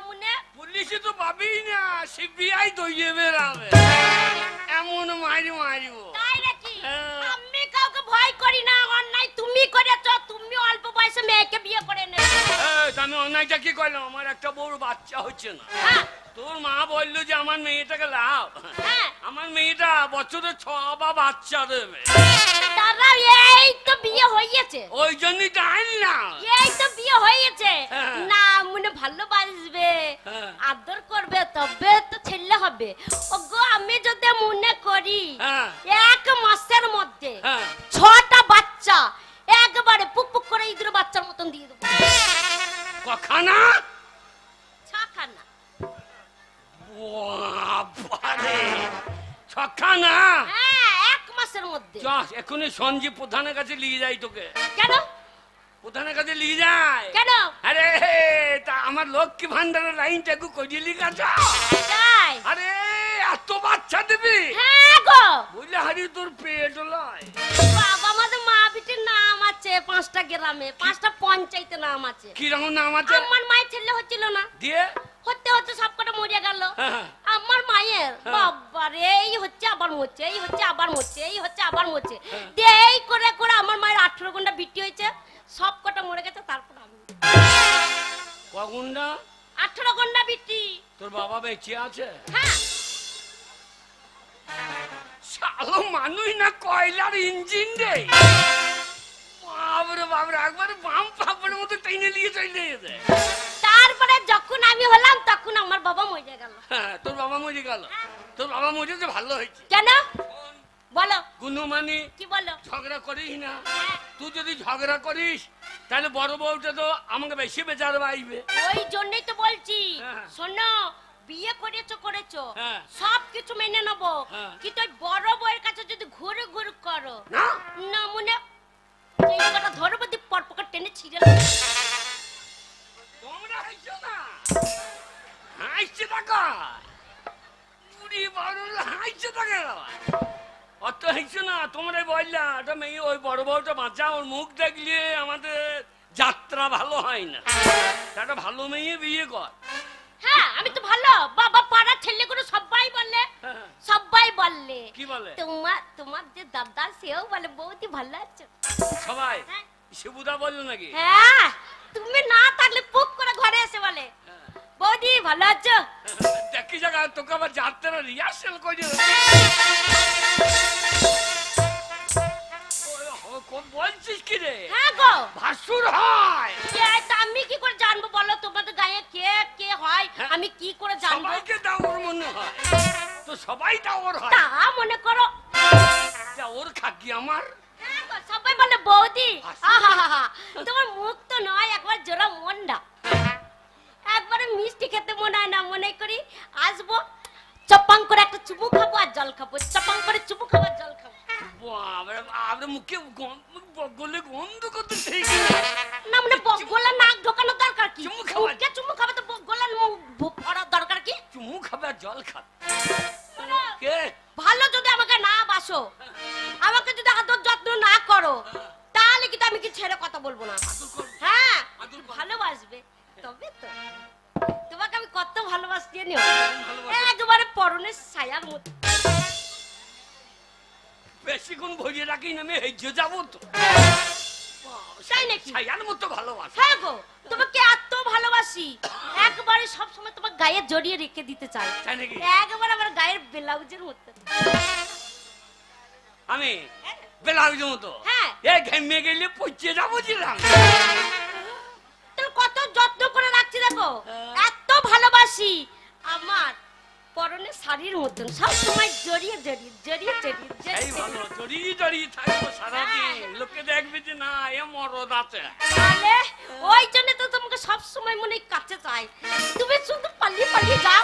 মনে পুলিশে তো পাবেই না সিবিআই দইয়ে বেরাবে এমন মারিব তাই নাকি হ্যাঁ। আমি কাউকে ভয় করি না অন্যায় তুমি করেছো তুমি অল্প বয়সে মেয়েকে বিয়ে করে নেছো আমি অন্যায়টা কি করলাম আমার একটা বড় বাচ্চা হচ্ছে না হ্যাঁ তোর মা বললো যে আমার মেয়েটাকে লাভ হ্যাঁ আমার মেয়েটা বছরে 6 বা বাচ্চা দেবে দাদা এই তো বিয়ে হয়েছে ওই জন্যই তো আনলাম এই তো বিয়ে হয়েছে হ্যাঁ। না মনে ভালোবাসবে হ্যাঁ। আদর করবে তবে তো ছেলে হবে ওগো আমি যদি মনে করি হ্যাঁ। 1 মাসের মধ্যে হ্যাঁ। 6টা বাচ্চা একবারে পুক পুক করে ইঁদুর বাচ্চার মতন দিয়ে দেবো কখানা ছাখানা বাবারে ছখানা হ্যাঁ 1 মাসের মধ্যে চল এখনই সঞ্জীব প্রধানের কাছে নিয়ে যাই তোকে কেন প্রধানের কাছে নিয়ে যায় কেন আরে তা আমার লক্ষ্মী ভান্ডারের লাইনটা একটু করিয়ে লিখা তাই আরে এত বাচ্চা দিবি হ্যাঁ গো বুঝলে হারি তোর পেট লয় বাবা আমাদের মা বিটির নাম আছে 5টা গ্রামে 5টা পঞ্চায়েতে নাম আছে কিরকম নাম আছে আমার মায়ের ছেলে হচ্ছিল না দিয়ে হতে হতে সবকটা মরে গেল হ্যাঁ। আমার মায়ের বাবারে এই হচ্ছে আবার মরছে এই হচ্ছে আবার মরছে এই হচ্ছে আবার মরছে দিয়ে এই করে করে আমার মায়ের 18 ঘন্টা বিটি হয়েছে সবকটা মরে গেছে তারপর আমি কগুন্ডা 18 ঘন্টা বিটি তোর বাবা বেঁচে আছে হ্যাঁ শালো মানুষ না কয়লার ইঞ্জিন রে বাবরে বাবরে একবার বাম পাপড়ের মতো টেনে নিয়ে চলে যেতে তারপরে যখন আমি হলাম তখন আমার বাবা মরে গেল হ্যাঁ তোর বাবা মরে গেল তোর বাবা মরেছে ভালো হয়েছে কেন বলো গুণমানি কি বলো ঝগড়া করিস না তুই যদি ঝগড়া করিস তাহলে বড় বউটা তো আমাকে বেশি বেচার বাইবে ওই জন্যই তো বলছি হ্যাঁ। শোনো বিয়ে করেছো হ্যাঁ। সব কিছু মেনে নেবো হ্যাঁ। কিন্তু ওই বড় বউয়ের কাছে যদি ঘুরে ঘুরে করো না না মনে এই কটা ধরবো দি পরপকা টেনে ছিঁড়ে তোমরা হাসছো না হাসছে টাকা পুরি বড় হাসছে টাকা অত হাসছো না তোমরা বললা এটা মেয়ে ওই বড় বউটা বাঁচা ওর মুখ দেখলে আমাদের যাত্রা ভালো হয় না একটা ভালো মেয়ে বিয়ে কর হ্যাঁ আমি তো ভালো বাবা পাড়া ছেলেগুলো সবাই বললে হ্যাঁ। সবাই বললে কি বলে তোমার যে দাদা সেও বলে বৌদি ভালো আছো সবাই হ্যাঁ। শিবুদা বললো নাকি হ্যাঁ তুমি না থাকলে পুক করে ঘরে এসে বলে ভালো আছো? দেখি জায়গা তোকে আবার যাত্রা রিহার্সেল করে বলছিস কি রে? হ্যাঁ গো ভাসুর হয়। তা আমি কি করে জানবো বলো তোমাদের গায়ে কে কে হয়? আমি কি করে জানবো? সবাইকে দাওর মনে হয় তো সবাই দাওর হয়। তা মনে করো দাওর খাকি আমার। হ্যাঁ গো, সবাই বলে বৌদি। আহা তোমার মুখ তো নয় একবার জোড়া মন্ডা। একবারে মিষ্টি খেতে মনে হয় না, মনে করি আসবো চপাং করে একটা চুমু খাবো আর জল খাবো, চপাং করে চুমু খাবো আর জল খাবো। আমরা মুখে গলে গন্ধ করতে ঠিক না মানে বগলা নাক ঢোকানো দরকার কি? চুমু খাওয়া। মুখে চুমু খাবে তো বগলা মুখ ভরা দরকার কি? চুমু খাবে আর জল খাবে। কে ভালো যদি আমাকে না বাসো, আমাকে যদি আদর যত্ন না করো, তাহলে কিন্তু আমি কি ছেড়ে কথা বলবো না। হ্যাঁ ভালোবাসবে তবে তো। তোমাকে আমি কত ভালোবাসি জানিও, একেবারে পরনের ছায়ার মতো। বেশিক্ষণ ভরিয়ে রাখি না আমি হেজে যাবো তো। তাই নাকি? ছায়ার মতো ভালোবাসা। হ্যাঁ গো, তোমাকে এত ভালোবাসি একবারে সব সময় তোমার গায়ে জড়িয়ে রেখে দিতে চাই। তাই নাকি? একবার আমার গায়ের ব্লাউজের মতো। আমি ব্লাউজের মতো? হ্যাঁ। এ ঘেমে গেলে পচে যাবো জিরাম। তোর কত যত্ন করে রাখছি দেখো, এত ভালোবাসি আমার পরনে শাড়ির মতন সব সময় জড়িয়ে জড়িয়ে জড়িয়ে জড়িয়ে এই ভালো জড়িয়ে জড়িয়ে থাকবো সারাদিন, লোকে দেখবে যে না এ মরদ আছে। তাহলে ওই জন্য তো তোমাকে সব সময় মনে কাছে চাই। তুমি শুধু পালিয়ে পালিয়ে যাও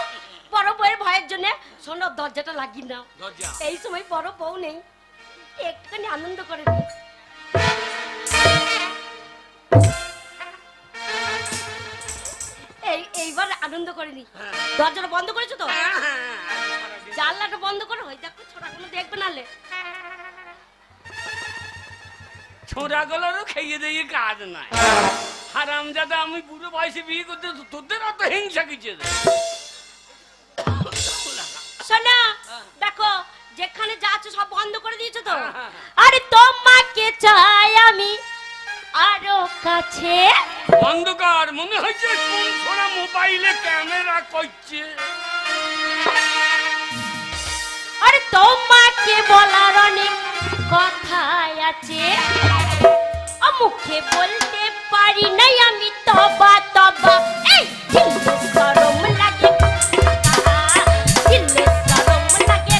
বড় বউয়ের ভয়ের জন্য। শোনো দরজাটা লাগিয়ে নাও, দরজা এই সময় বড় বউ নেই, একটুখানি আনন্দ করে নি। এইবার আনন্দ করে নি। দরজাটা বন্ধ করেছো তো? জানলাটা বন্ধ করো, ওই দেখো ছোড়া কোনো দেখবে নালে। ছোড়া গুলোরও খেয়ে দিয়ে কাজ নাই। হারামজাদা আমি বুড়ো বয়সে বিয়ে করতে তোদের অত হিংসা কিছু। শোনা দেখো যেখানে যাচ্ছ সব বন্ধ করে দিয়েছো তো? আরে তোমাকে চাই আমি আরো কাছে। অন্ধকার মনে হচ্ছে কোন ছোড়া মোবাইলে ক্যামেরা করছে। আরে তোমাকে বলার অনেক কথা আছে, মুখে বলতে পারি নাই আমি তবা তবা। এই দিলে শরম লাগে দিলে শরম লাগে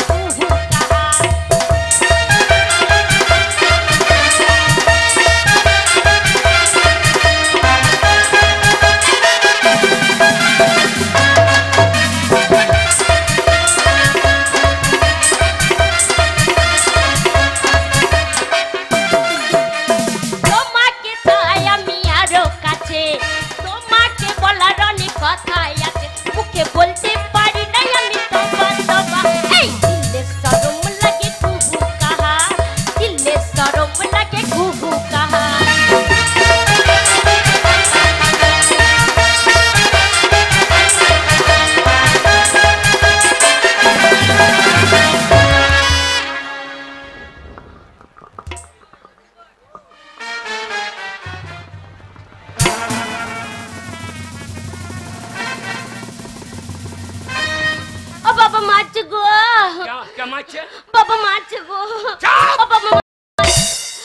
বাবা মারছে গো।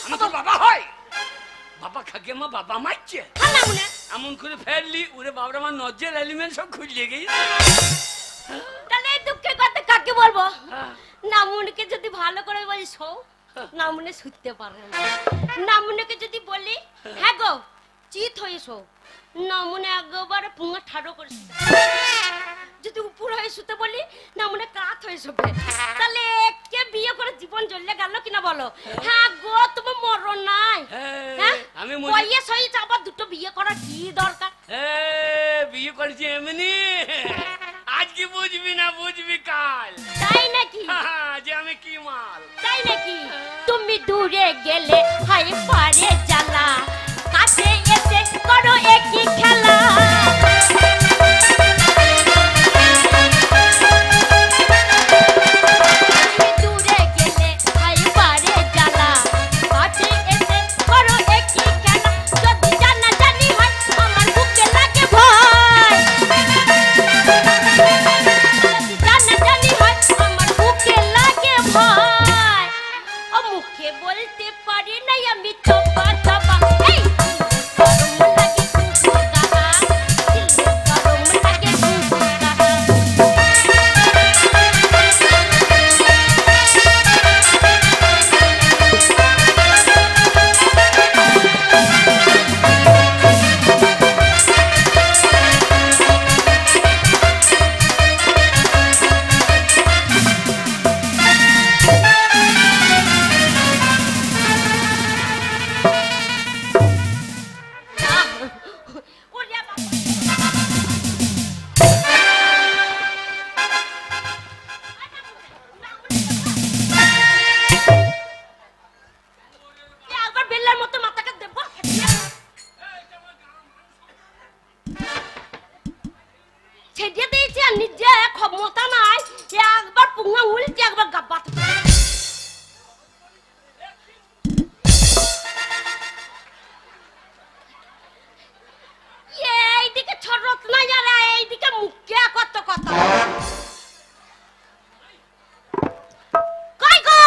আমি তো বাবা হয়, বাবা খাকে মা বাবা মারছে এমন করে ফেললি ওরে বাবার আমার নজর এলিমেন্ট সব খুঁজলে গেই। তাহলে এই দুঃখের কথা কাকে বলবো? নামুনকে যদি ভালো করে বলি শো, নামুনে শুতে পারে না। নামুনকে যদি বলি হ্যাঁ গো চিত হয়ে শো, নামুনে একবারে পুঙ্গা ঠাড়ো করে। যদি উপর হয়ে শুতে বলি নামুনে কাত হয়ে শোবে। তাহলে কে বিয়ে করে জীবন জ্বললে গেল কিনা বলো? হ্যাঁ গো তোমার মরণ নাই। হ্যাঁ আমি বয়স হয়ে আবার দুটো বিয়ে করার কি দরকার? বিয়ে করেছি এমনি, আজকে বুঝবি না বুঝবি কাল। তাই নাকি? যে আমি কি মাল। তাই নাকি? তুমি দূরে গেলে হাই পারে জ্বালা, কাছে এসে করো একই খেলা। দূরে গেলে হাই পারে জ্বালা, কাছে এসে করো একই খেলা। যদি জানা জানি হয় আমার বুকে লাগে ভয়। ওরে বাবা একবার বেল্লার মতো মাথাকে দেবো ছেড়ে দিয়েছি আর নিজে ক্ষমতা নাই একবার পুঙ্গা উল্টে একবার গাব্বা এইদিকে ছরত নাই আর এইদিকে মুখে কত কথা কই গো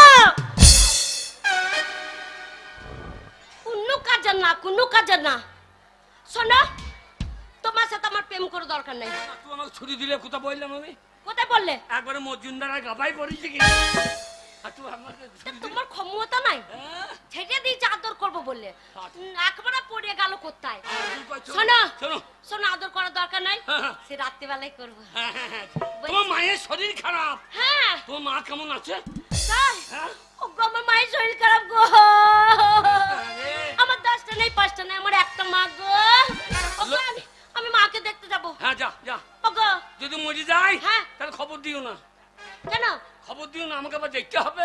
কোনো কাজে না শোনো তোমার সাথে আমার প্রেম করে দরকার নাই তুই আমাকে ছুরি দিলে কোথা বললাম আমি কোথায় বললে একবারে মজুমদার আর গাবাই পড়েছি কি আর তুই আমাকে ছুরি দিলি? তোমার ক্ষমতা নাই হ্যাঁ? ছেড়ে দিয়েছি আদর করবো বললে একবারে পড়ে গেল কোথায় তুই কইছো? শোনো শোনো শোনো আদর করার দরকার নাই হ্যাঁ। সে রাত্রিবেলায় করবো হ্যাঁ, হ্যাঁ, হ্যাঁ। তোমার মায়ের শরীর খারাপ হ্যাঁ তোমার মা কেমন আছে তাই হ্যাঁ? ও গো আমার মায়ের শরীর খারাপ গো আরে, আমার 10টা নেই 5টা নেই আমার একটা মা গো ও গো, আমি মাকে দেখতে যাবো হ্যাঁ যা যা ও গো যদি মরে যাই হ্যাঁ। তাহলে খবর দিও না কেন খবর দিও না আমাকে আবার দেখতে হবে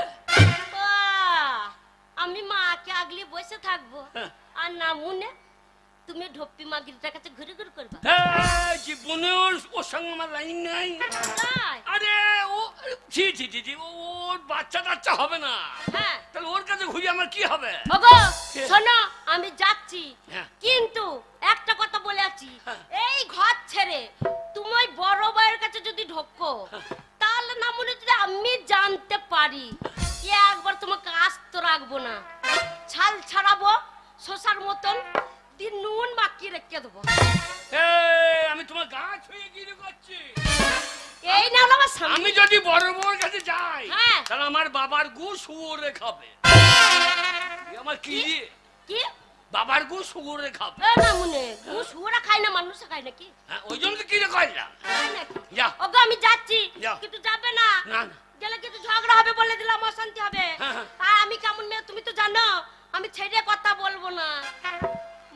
আমি মাকে আগলে বসে থাকবো হ্যাঁ। আর না মনে তুমি ঢপ্পি মাগিরটার কাছে ঘুরে ঘুরে করবা হ্যাঁ, জীবনে ওর সঙ্গে আমার লাইন নাই তাই আরে ও জি জি জি জি ওর বাচ্চা টাচ্চা হবে না হ্যাঁ তাহলে ওর কাছে ঘুরে আমার কি হবে ওগো শোনো আমি যাচ্ছি হ্যাঁ। কিন্তু একটা কথা বলে আছি হ্যাঁ। এই ঘর ছেড়ে তুমি ওই বড় ভাইয়ের কাছে যদি ঢোকো তাহলে না মনে যদি আমি জানতে পারি একবার তোমাকে আস্ত রাখবো না ছাল ছাড়াবো শশার মতন দিন নুন বাকি রেখে দেবো এই, আমি তোমার গা ছুঁয়ে গিয়ে করছি এই না হলো আমার স্বামী আমি যদি বড় বউর কাছে যাই হ্যাঁ। তাহলে আমার বাবার গু শুয়োরে খাবে এ আমার কি রে? কি বাবার গু শুয়োরে খাবে এ না মনে শুয়োরা খায় না মানুষ খায় নাকি হ্যাঁ, ওই জন্য তো কি রে কইলাম খায় নাকি যা ওগো আমি যাচ্ছি যাও। কিন্তু যাবে না না না গেলে কিন্তু ঝগড়া হবে বলে দিলাম অশান্তি হবে হ্যাঁ, হ্যাঁ। আর আমি কেমন মেয়ে তুমি তো জানো আমি ছেড়ে কথা বলবো না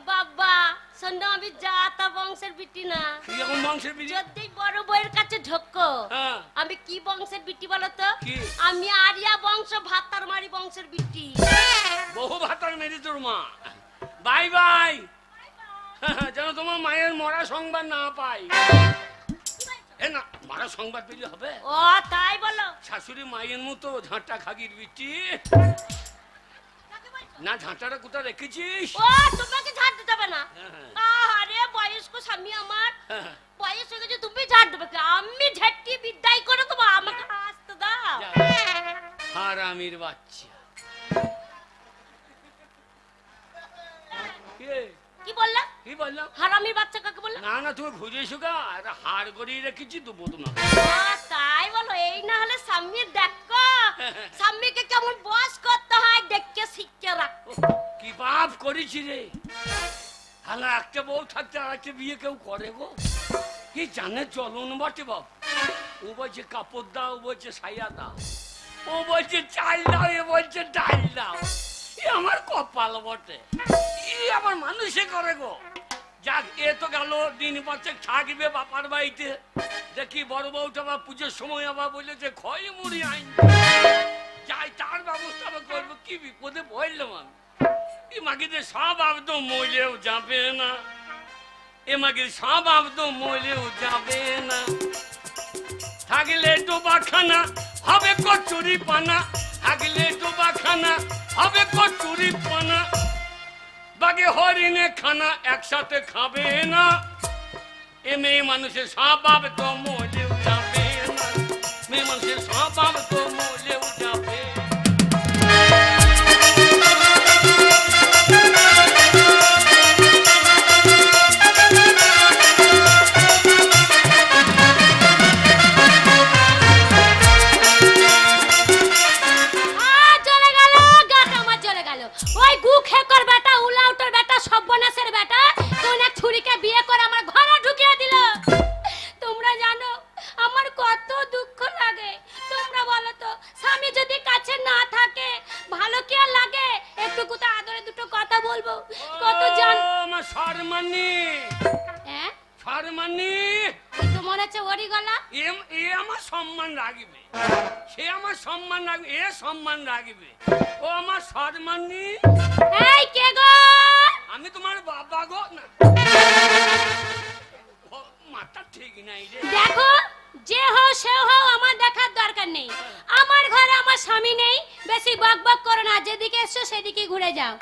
বাবা শোনো আমি জাতা বংশের বিটি না কি রকম বংশের বিড়ি যদি বড় বউয়ের কাছে ঢোকো হ্যাঁ। আমি কি বংশের বিটি বলো তো কি? আমি আরিয়া বংশ ভাতার মারি বংশের বিটি বহু ভাতার মেরে তোর মা বাই বাই যেন তোমার মায়ের মরা সংবাদ না পাই এ না মরা সংবাদ পেলে হবে ও তাই বলো শাশুড়ি মায়ের মতো ঝাঁটা খাগির বিটি না ঝাঁটাটা কোথায় রেখেছিস ও তোমাকে ঝাড় দিতে হবে না হ্যাঁ। আরে বয়স্ক স্বামী আমার হ্যাঁ। বয়স হয়ে গেছে তুমি ঝাড় দেবে কি? আমি ঝাঁটি বিদায় করে দেবো আমাকে আসতে দাও যা। হারামির বাচ্চা কে? কি বললা কি বললাম হারামির বাচ্চা কাকে বললা না না তুমি খুঁজে শুকা একটা হাড় গড়িয়ে রেখেছি দেবো তোমাকে তাই বলো এই না হলে স্বামী দেখো স্বামীকে কেমন বস করতে হয় দেখকে শিখকে রাখো কি পাপ করেছি রে হালা একটা বউ থাকতে আর একটা বিয়ে কেউ করে গো কি জানে চলুন বটে বাপ ও বলছে কাপড় দাও ও বলছে সাইয়া দাও ও বলছে চাল দাও এ বলছে ডাল দাও এ আমার কপাল বটে ই আমার মানুষে করে গো যাক এ তো গেল দিন পাঁচেক থাকবে বাপার বাড়িতে দেখি বড় বউটা আবার পুজোর সময় আবার বলেছে খয় মুড়ি আইন যাই তার ব্যবস্থা আবার করবো কি বিপদে পড়লাম আমি এ মাগিদের সব আবদ মইলেও যাবে না এ মাগির সব আবদ মইলেও যাবে না থাকলে ডোবাখানা হবে কচুরি পানা থাকলে ডোবাখানা হবে কচুরি পানা বাগে হরিণে খানা একসাথে খাবে না এ মেয়ে মানুষের সব আবদ মইলেও যাবে না মেয়ে মানুষের সব আবদ মইলেও যাবে চলে গেল গাটা আমার চলে গেল ওই গু খেকর বেটা উলাউটার বেটা সব্বনাশের বেটা কোন এক ছুরিকে বিয়ে করে আমার ঘরে ঢুকিয়ে দিল তোমরা জানো আমার কত দুঃখ লাগে তোমরা বলো তো স্বামী যদি কাছে না থাকে ভালো কি আর লাগে একটু কোথা আদরে দুটো কথা বলবো কত জান আমার শর্মানি শর্মানি এই তো মনে হচ্ছে ওরই গলা। এ আমার সম্মান রাখবে, সে আমার সম্মান রাখবে, এ সম্মান রাখবে, ও আমার শর্মানি। এই কে গো? আমি তোমার বাবা গো। না ও, মাথা ঠিক নাই রে। দেখো যে হও সে হও, আমার দেখার দরকার নেই। আমার ঘরে আমার স্বামী নেই, বেশি বক বক করো না, যেদিকে এসছো সেদিকে ঘুরে যাও।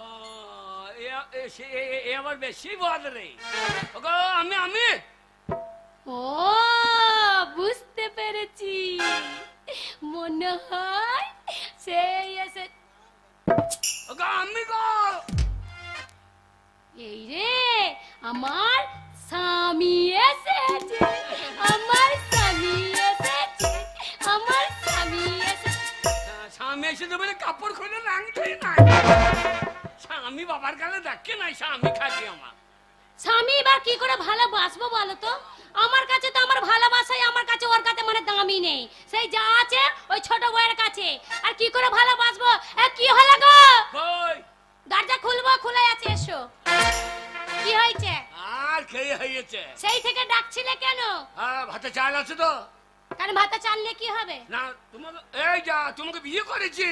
ও, এ আবার বেশি বদ রে। ওগো আমি ও বুঝতে পেরেছি, মনে হয় সেই এসে। ওগো আমি গো। এই রে আমার স্বামী এসেছে, আমার স্বামী এসেছে, আমার স্বামী এসেছে। স্বামী এসে তো বলে কাপড় খুলে রাঙটাই নাই। স্বামী বাবার কালে দেখে নাই, স্বামী খালি আমার। স্বামী এবার কি করে ভালোবাসবো বলো তো? আমার কাছে তো আমার ভালোবাসাই আমার কাছে, ওর কাছে মানে দামই নেই। সেই যা আছে ওই ছোট বউয়ের কাছে, আর কি করে ভালোবাসবো? কি হলো গো? কই দরজা খুলবো, খুলে আছে, এসো। কি হয়েছে? আর খেয়ে হয়েছে। সেই থেকে ডাকছিলে কেন? ভাতে চাল আছে তো? কারণ ভাতে চাল নিয়ে কি হবে? না তোমাকে এই যা তোমাকে বিয়ে করেছি।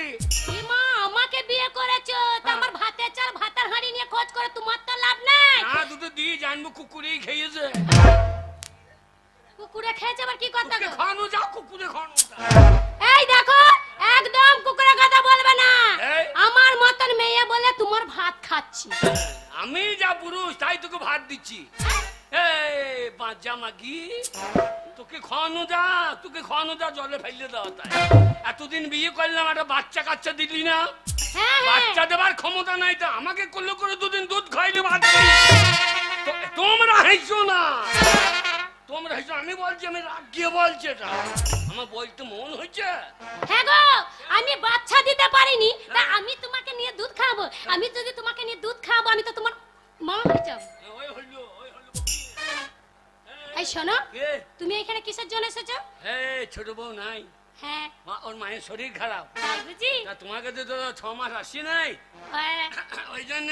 কি মা আমাকে বিয়ে করেছো, তা আমার ভাতে চাল ভাতের হাঁড়ি নিয়ে খোঁজ করে তোমার তো লাভ নাই। না দুটো দিয়ে জানবো, কুকুরেই খেয়েছে। কুকুরে খেয়েছে আবার কি কথা গো? খানো যাও, কুকুরে খানো যাও। এই দেখো একদম কুকুরের কথা বলবে না। এই। আমার মতন মেয়ে বলে তোমার ভাত খাচ্ছি। আমি যা পুরুষ তাই তোকে ভাত দিচ্ছি। এই বাচ্চা মাগি, তোকে খাওয়ানো যা, তোকে খাওয়ানো যা, জলে ফেলে দেওয়া তাই। এতদিন বিয়ে করলাম, একটা বাচ্চা কাচ্চা দিলি না। হ্যাঁ হ্যাঁ বাচ্চা দেবার ক্ষমতা নাই, তো আমাকে করলে করে দুদিন দুধ খাইলে ভাত দিই। তোমরা হাইছো না, তোমরা হাইছো। আমি বলছি, আমি রাগিয়ে বলছি, এটা আমার বলতে মন হচ্ছে। হ্যাঁ গো আমি বাচ্চা দিতে পারিনি, তা আমি তোমাকে নিয়ে দুধ খাবো? আমি যদি তোমাকে নিয়ে দুধ খাবো আমি তো তোমার মা হয়ে যাব। ওই হইলো। এই শোনো, কে? তুমি এখানে কিসের জন্য এসেছো? এই ছোট বউ নাই, হ্যাঁ ওর মায়ের শরীর খারাপ। তাই বুঝি? তা তোমাকে তো 6 মাস আসি নাই, ওই জন্য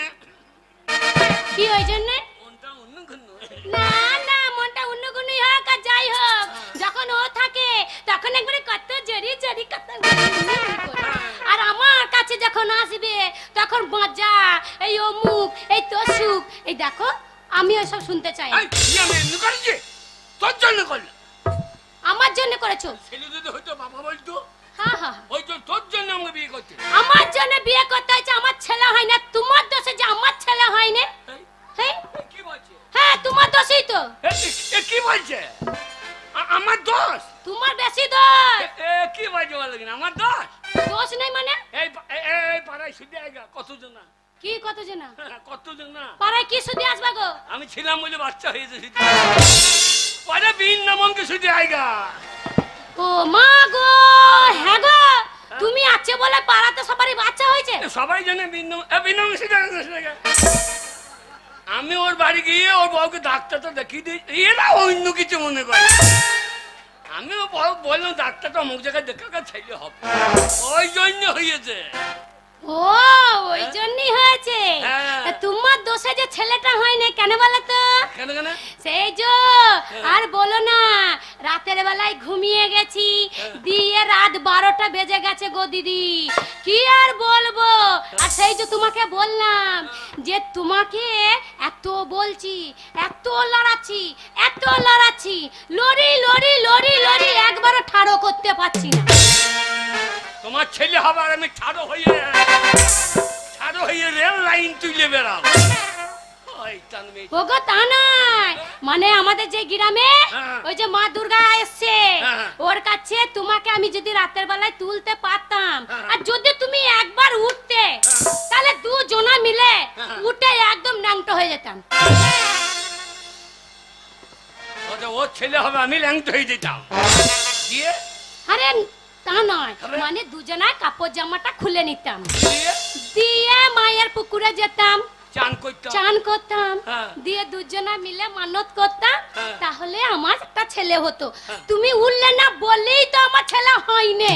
কি ওই জন্য? মনটা অন্য ঘন্য। না না মনটা অন্যগুণই হোক আর যাই হোক, যখন ও থাকে তখন একবারে কত জরি জরি কত আর আমার কাছে যখন আসবে তখন বাজা, এই অমুক, এই তসুক, এই দেখো আমি ওসব শুনতে চাই না। এই কি আমি এমনি করেছি? তোর জন্য করলাম। আমার জন্য করেছো? ছেলে যদি হয়তো বাবা বলতো, হ্যাঁ হ্যাঁ ওই তো তোর জন্য আমাকে বিয়ে করতে। আমার জন্য বিয়ে করতে হয়েছে, আমার ছেলে হয় না। তোমার দোষে যে আমার ছেলে হয় না। হ্যাঁ কি বলছে? হ্যাঁ তোমার দোষই তো। এ কি বলছে? আমার দোষ? তোমার বেশি দোষ। কি বলছে বলো কিনা? আমার দোষ? দোষ নেই মানে? এই পাড়ায় শুধু আইগা কতজন না? কি কতজন? কতজন না? পাড়ায় কি শুধু আসবা গো? আমি ছিলাম বলে বাচ্চা হয়েছে শুধু। পরে বিন নামকে শুধু আইগা। ও মা গো, হ্যাঁ গো তুমি আছে বলে পাড়াতে সবারই বাচ্চা হয়েছে। সবাই জানে বিন নাম শুধু। আমি ওর বাড়ি গিয়ে ওর বউকে ডাক্তারটা দেখিয়ে দিই, এরা অন্য কিছু মনে করে। আমি বললাম ডাক্তারটা অমুক জায়গায় দেখা ছেলে হবে, ওই জন্য হয়েছে। ও ওই জন্যই হয়েছে। হ্যাঁ। তা তোমার দোষে যে ছেলেটা হয় না কেন বলো তো? কেন কেন? সেই যে আর বলো না, রাতের বেলায় ঘুমিয়ে গেছি, দিয়ে রাত 12টা বেজে গেছে গো দিদি, কি আর বলবো। আর সেই যে তোমাকে বললাম যে তোমাকে এত বলছি, এত লড়াচ্ছি, এত লড়াচ্ছি, লড়ি লড়ি লড়ি লড়ি একবারও ঠাড়ো করতে পারছি না। তোমার ছেলে হবে আর আমি ছাড়ো হয়ে রেল লাইন তুলে বেড়াও। ওগো তা নয়, মানে আমাদের যে গ্রামে হ্যাঁ। ওই যে মা দুর্গা এসছে, হ্যাঁ। ওর কাছে তোমাকে আমি যদি রাতের বেলায় তুলতে পারতাম, হ্যাঁ। আর যদি তুমি একবার উঠতে, তাহলে দুজনা মিলে উঠে একদম ন্যাংটো হয়ে যেতাম। ওর ছেলে হবে, আমি ল্যাংট হয়ে যেতাম। দিয়ে আরে তা নয়, তবে? মানে দুজনায় কাপড় জামাটা খুলে নিতাম, দিয়ে দিয়ে মায়ের পুকুরে যেতাম, চান করতাম। চান করতাম, হ্যাঁ। দিয়ে দুজনা মিলে মানত করতাম, হ্যাঁ। তাহলে আমার একটা ছেলে হতো। তুমি উঠলে না বললেই তো আমার ছেলে হয়নি।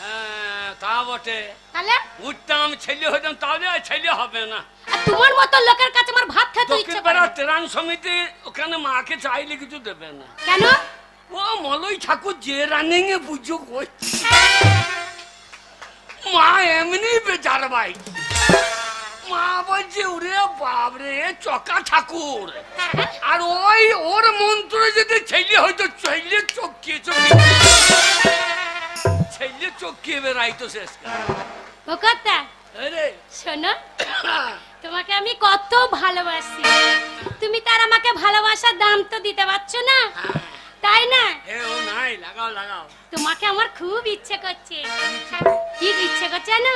হ্যাঁ তা বটে, তাহলে উঠতাম ছেলে হইতাম, তাহলে আর ছেলে হবে না। আর তোমার মতো লোকের কাছে আমার ভাত খেতে দক্ষিণ ইচ্ছে করে পাড়া না। ত্রাণ সমিতি ওখানে মাকে চাইলে কিছু দেবে না। কেন? ও মলয় ঠাকুর যে রানিং এ পুজো করছে, মা এমনি বেচার ভাই। মা বলছে ওরে বাবরে চকা ঠাকুর, আর ওই ওর মন্ত্র যদি ছেলে হয়তো ছেলে চকিয়ে ছেলে চকিয়ে বেড়াইতো শেষ। ও কথা আরে শোনো, তোমাকে আমি কত ভালোবাসি, তুমি তার আমাকে ভালোবাসার দাম তো দিতে পারছো না, তাই না? ও নাই, লাগাও লাগাও। তোমাকে আমার খুব ইচ্ছে করছে। কি ইচ্ছে করছে জানো?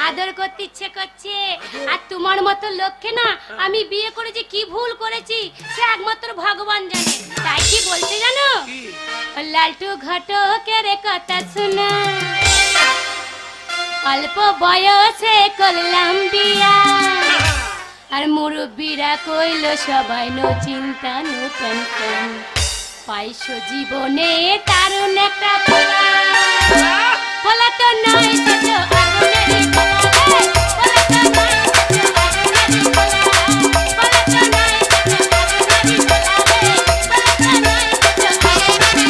আদর করতে ইচ্ছে করছে। আর তোমার মতো লোককে না আমি বিয়ে করেছি, কি ভুল করেছি সে একমাত্র ভগবান জানে। তাই কি বলছে জানো? লালটু ঘটকের কথা শোনা, অল্প বয়সে করলাম বিয়া, আর মুরব্বীরা কইল সবাই নো চিন্তা নো টেনশন, পাইছো জীবনে দারুণ একটা পোলা, পোলা তো নয় সে তো আগুনেরই গোলা, পোলা তো নয় সে তো আগুনেরই গোলা, পোলা তো নয় সে তো আগুনেরই গোলা, পোলা তো নয় সে তো আগুনেরই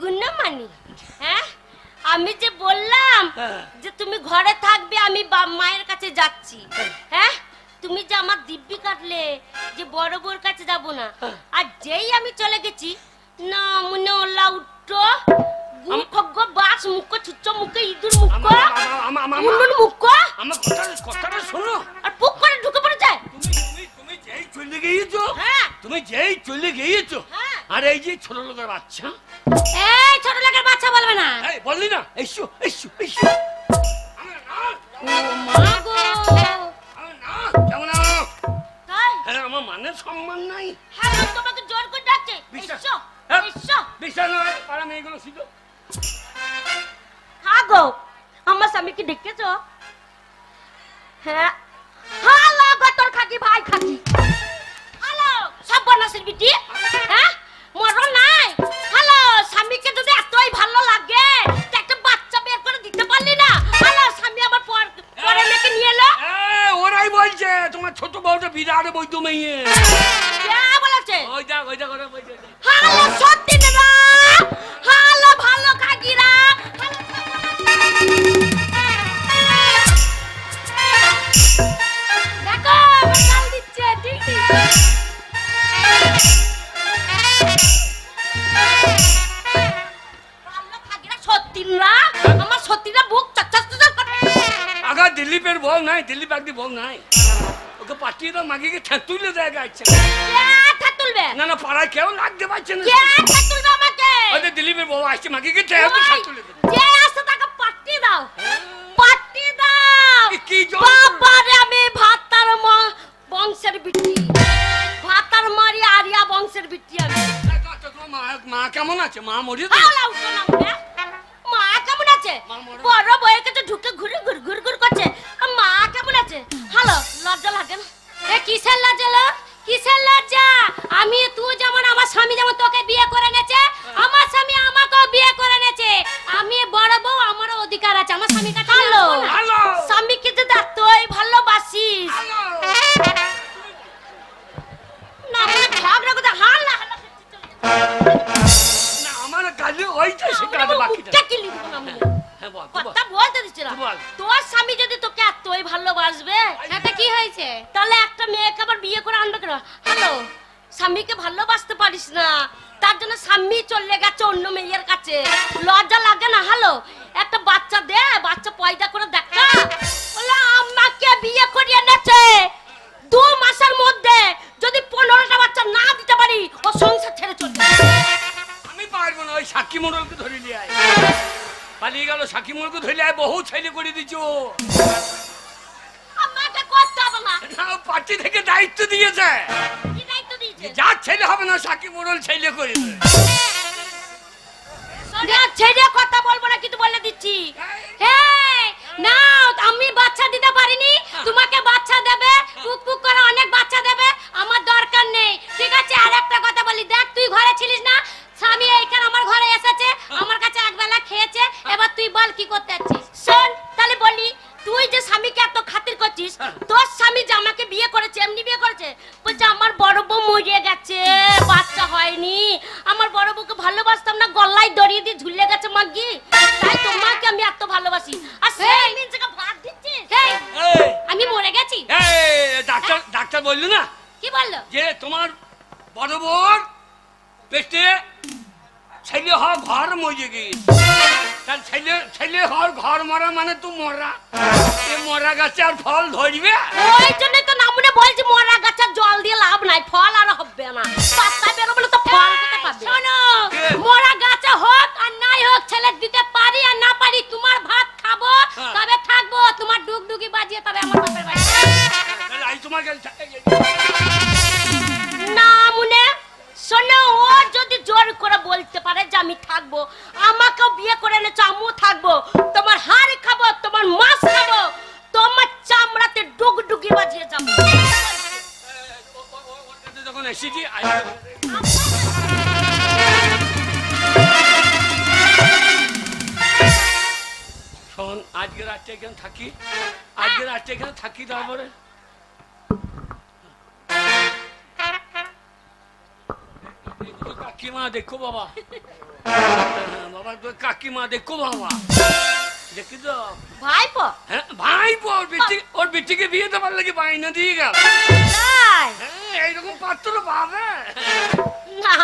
গুণমানি, হ্যাঁ আমি যে বললাম যে তুমি ঘরে থাকবে, আমি মায়ের কাছে যাচ্ছি, হ্যাঁ তুমি যে আমার দিব্যি কাটলে যে বড় বউর কাছে যাব না, আর যেই আমি চলে গেছি না মনে ওলা উঠো মুখ বাস মুখ ছুচ্চ মুখে ইঁদুর মুখ মুন্ডুর মুখ আমার কথাটা শোনো, আর পুক করে ঢুকে পড়ে যায়। তুমি যেই চলে গিয়েছো, তুমি যেই চলে গিয়েছো, আর এই যে ছোট লোকের বাচ্চা, এই ছোট লোকের বাচ্চা বলবে না, এই বললি না এসো এসো এসো, ও মা গো কেমন তাই আমার মানের সম্মান নাই। হ্যাঁ তোমাকে জোর করে ডাকছে, এসো এসো বিশ্বাস নয় পাড়া মেয়েগুলো ছিল। হ্যাঁ গো আমার স্বামীকে দেখেছো? হ্যাঁ হ্যালো গতর খাকি ভাই খাকি, হ্যালো সব বনাসের বিটি, হ্যাঁ মরো নাই। হ্যালো স্বামীকে যদি এতই ভালো লাগে একটা বাচ্চা বের করে দিতে পারলি না? হ্যালো স্বামী আমার পরে মেয়েকে নিয়ে এলো। ওরাই বলছে তোমার ছোট বউটা বিরাট বৈদ্য মেয়ে। কে বলেছে? ওইটা ওইটা করে বলছে। হ্যালো সত্যি না? হ্যালো দিলে বুক চচ্চস করে। আগা দিলীপের বউ নাই, দিলীপ একদি বউ নাই, ওকে পাঠিয়ে দাও মাগিকে ঠেতুলে জায়গা আছে। কে ঠেক তুলবে? না না পাড়ায় কেউ লাগতে পারছে না। কে ঠেক তুলবে আমাকে? ওই যে দিলীপের বউ আসছে মাগিকে ঠেতুলে দেবে। যে আসছে তাকে পাঠিয়ে দাও, পাঠিয়ে দাও। কি জল? বাবারে আমি ভাতার বংশের বিটি, ভাতার মারি আরিয়া বংশের বিটি আমি। মা কেমন আছে? মা মরে আলা উঠো না উঠে। মা কেমন আছে? বড় বউয়ের কাছে ঢুকে ঘুরে ঘুর করছে। মা কেমন আছে? হ্যালো, লজ্জা লাগে না? এ কিসের লজ্জা লো? কিসের লজ্জা? আমি তুই যেমন আমার স্বামী যেমন তোকে বিয়ে করে নেছে, আমার স্বামী আমাকেও বিয়ে করে নেছে। আমি বড় বউ, আমারও অধিকার আছে। আমার স্বামী কাছে হ্যালো হ্যালো স্বামীকে তো দেখ তুই ভালোবাসিস না, মানে ঝগড়া করতে হাল্লা হাল্লা না, আমার কাজে ওইটাই শেখাতে বাকিটা। মুখটা কি লিখবো না আমি? হ্যাঁ বল, কথা বলতে দিচ্ছি না। বল। তোর স্বামী যদি তোকে এতই ভালোবাসবে, সেটা কি হয়েছে? তাহলে একটা মেয়েকে আবার বিয়ে করে আনবে কেন? হ্যালো, স্বামীকে ভালোবাসতে পারিস না, তার জন্য স্বামী চলে গেছে অন্য মেয়ের কাছে। লজ্জা লাগে না? হ্যালো, একটা বাচ্চা দে, বাচ্চা পয়দা করে দেখা। বলে আমাকে বিয়ে করে এনেছে, 2 মাসের মধ্যে যদি 15টা বাচ্চা না দিতে পারি, ও সংসার ছেড়ে চলে যাবে। আমি পারবো না, ওই সাক্ষী মোড়লকে ধরে নিয়ে আয়। পালিয়ে গেল, সাক্ষী মোড়লকে ধরে আয়, বহু ছেলে করে দিচ্ছ। আমাকে করতে হবে না। না, পার্টি থেকে দায়িত্ব দিয়েছে, কি দায়িত্ব দিয়েছে? যার ছেলে হবে না সাক্ষী মোড়ল ছেলে করে দেবে। ছেড়ে কথা বলবো না কিন্তু বলে দিচ্ছি। হ্যাঁ না, আমি বাচ্চা দিতে পারিনি, তোমাকে বাচ্চা দেবে, কুক কুক করে অনেক বাচ্চা দেবে, আমার দরকার নেই। ঠিক আছে, আর একটা কথা বলি, দেখ তুই ঘরে ছিলিস না, স্বামী এইখানে আমার ঘরে এসেছে, আমার কাছে একবেলা খেয়েছে, এবার তুই বল কি করতে যাচ্ছিস? শোন তাহলে বলি, তুই যে স্বামীকে এত খাতির করছিস, তোর স্বামী যে আমাকে বিয়ে করেছে, এমনি বিয়ে করেছে, বলছে আমার বড় বউ মরে গেছে, বাচ্চা হয়নি, আমার বড় বউকে ভালোবাসতাম না, গলায় দড়িয়ে দিয়ে ঝুলে গেছে মাগি, তাই তোমাকে আমি এত ভালোবাসি। আর সেই মিনসকে ভাত দিচ্ছিস? আমি মরে গেছি? ডাক্তার বললো না কি বললো? যে তোমার বড় বোন পেটে ছেলে হওয়ার ঘর মরে গিয়েছে। তার ছেলে হওয়ার ঘর মরা মানে তো মরা, এ মরা গাছে আর ফল ধরবে? ওই জন্যই তো নামুনে বলছি, মরা গাছে জল দিয়ে লাভ নাই, ফল আর হবে না, পাতা বেরো বলে তো ফল কোথা পাবে? শোনো, মরা গাছে হোক আর নাই হোক, ছেলে দিতে পারি আর না পারি, তোমার ভাত খাবো তবে থাকবো, তোমার ডুগডুগি বাজিয়ে তবে আমার বাপের বাড়ি। তাহলে আমি তোমার কাছে নামুনে শোনো, ও যদি জোর করে বলতে পারে যে আমি থাকবো, আমাকেও বিয়ে করে এনেছো, আমিও থাকবো, তোমার হাড় খাবো, তোমার মাছ খাবো, তোমার চামড়াতে ডুগডুগি বাজিয়ে যাবো। যখন এসেছি শোন, আজকে রাতটা এখানে থাকি, আজকে রাতটা এখানে থাকি, তারপরে কাকিমা দেখো বাবা, বাবা তো কাকিমা দেখো বাবা, দেখি তো ভাইপো? হ্যাঁ ভাইপো, ওর বিটিকে বিয়ে দেবার লাগে বাইনা দিয়ে গেল। তাই? হ্যাঁ, এইরকম পাত্র পাবে না,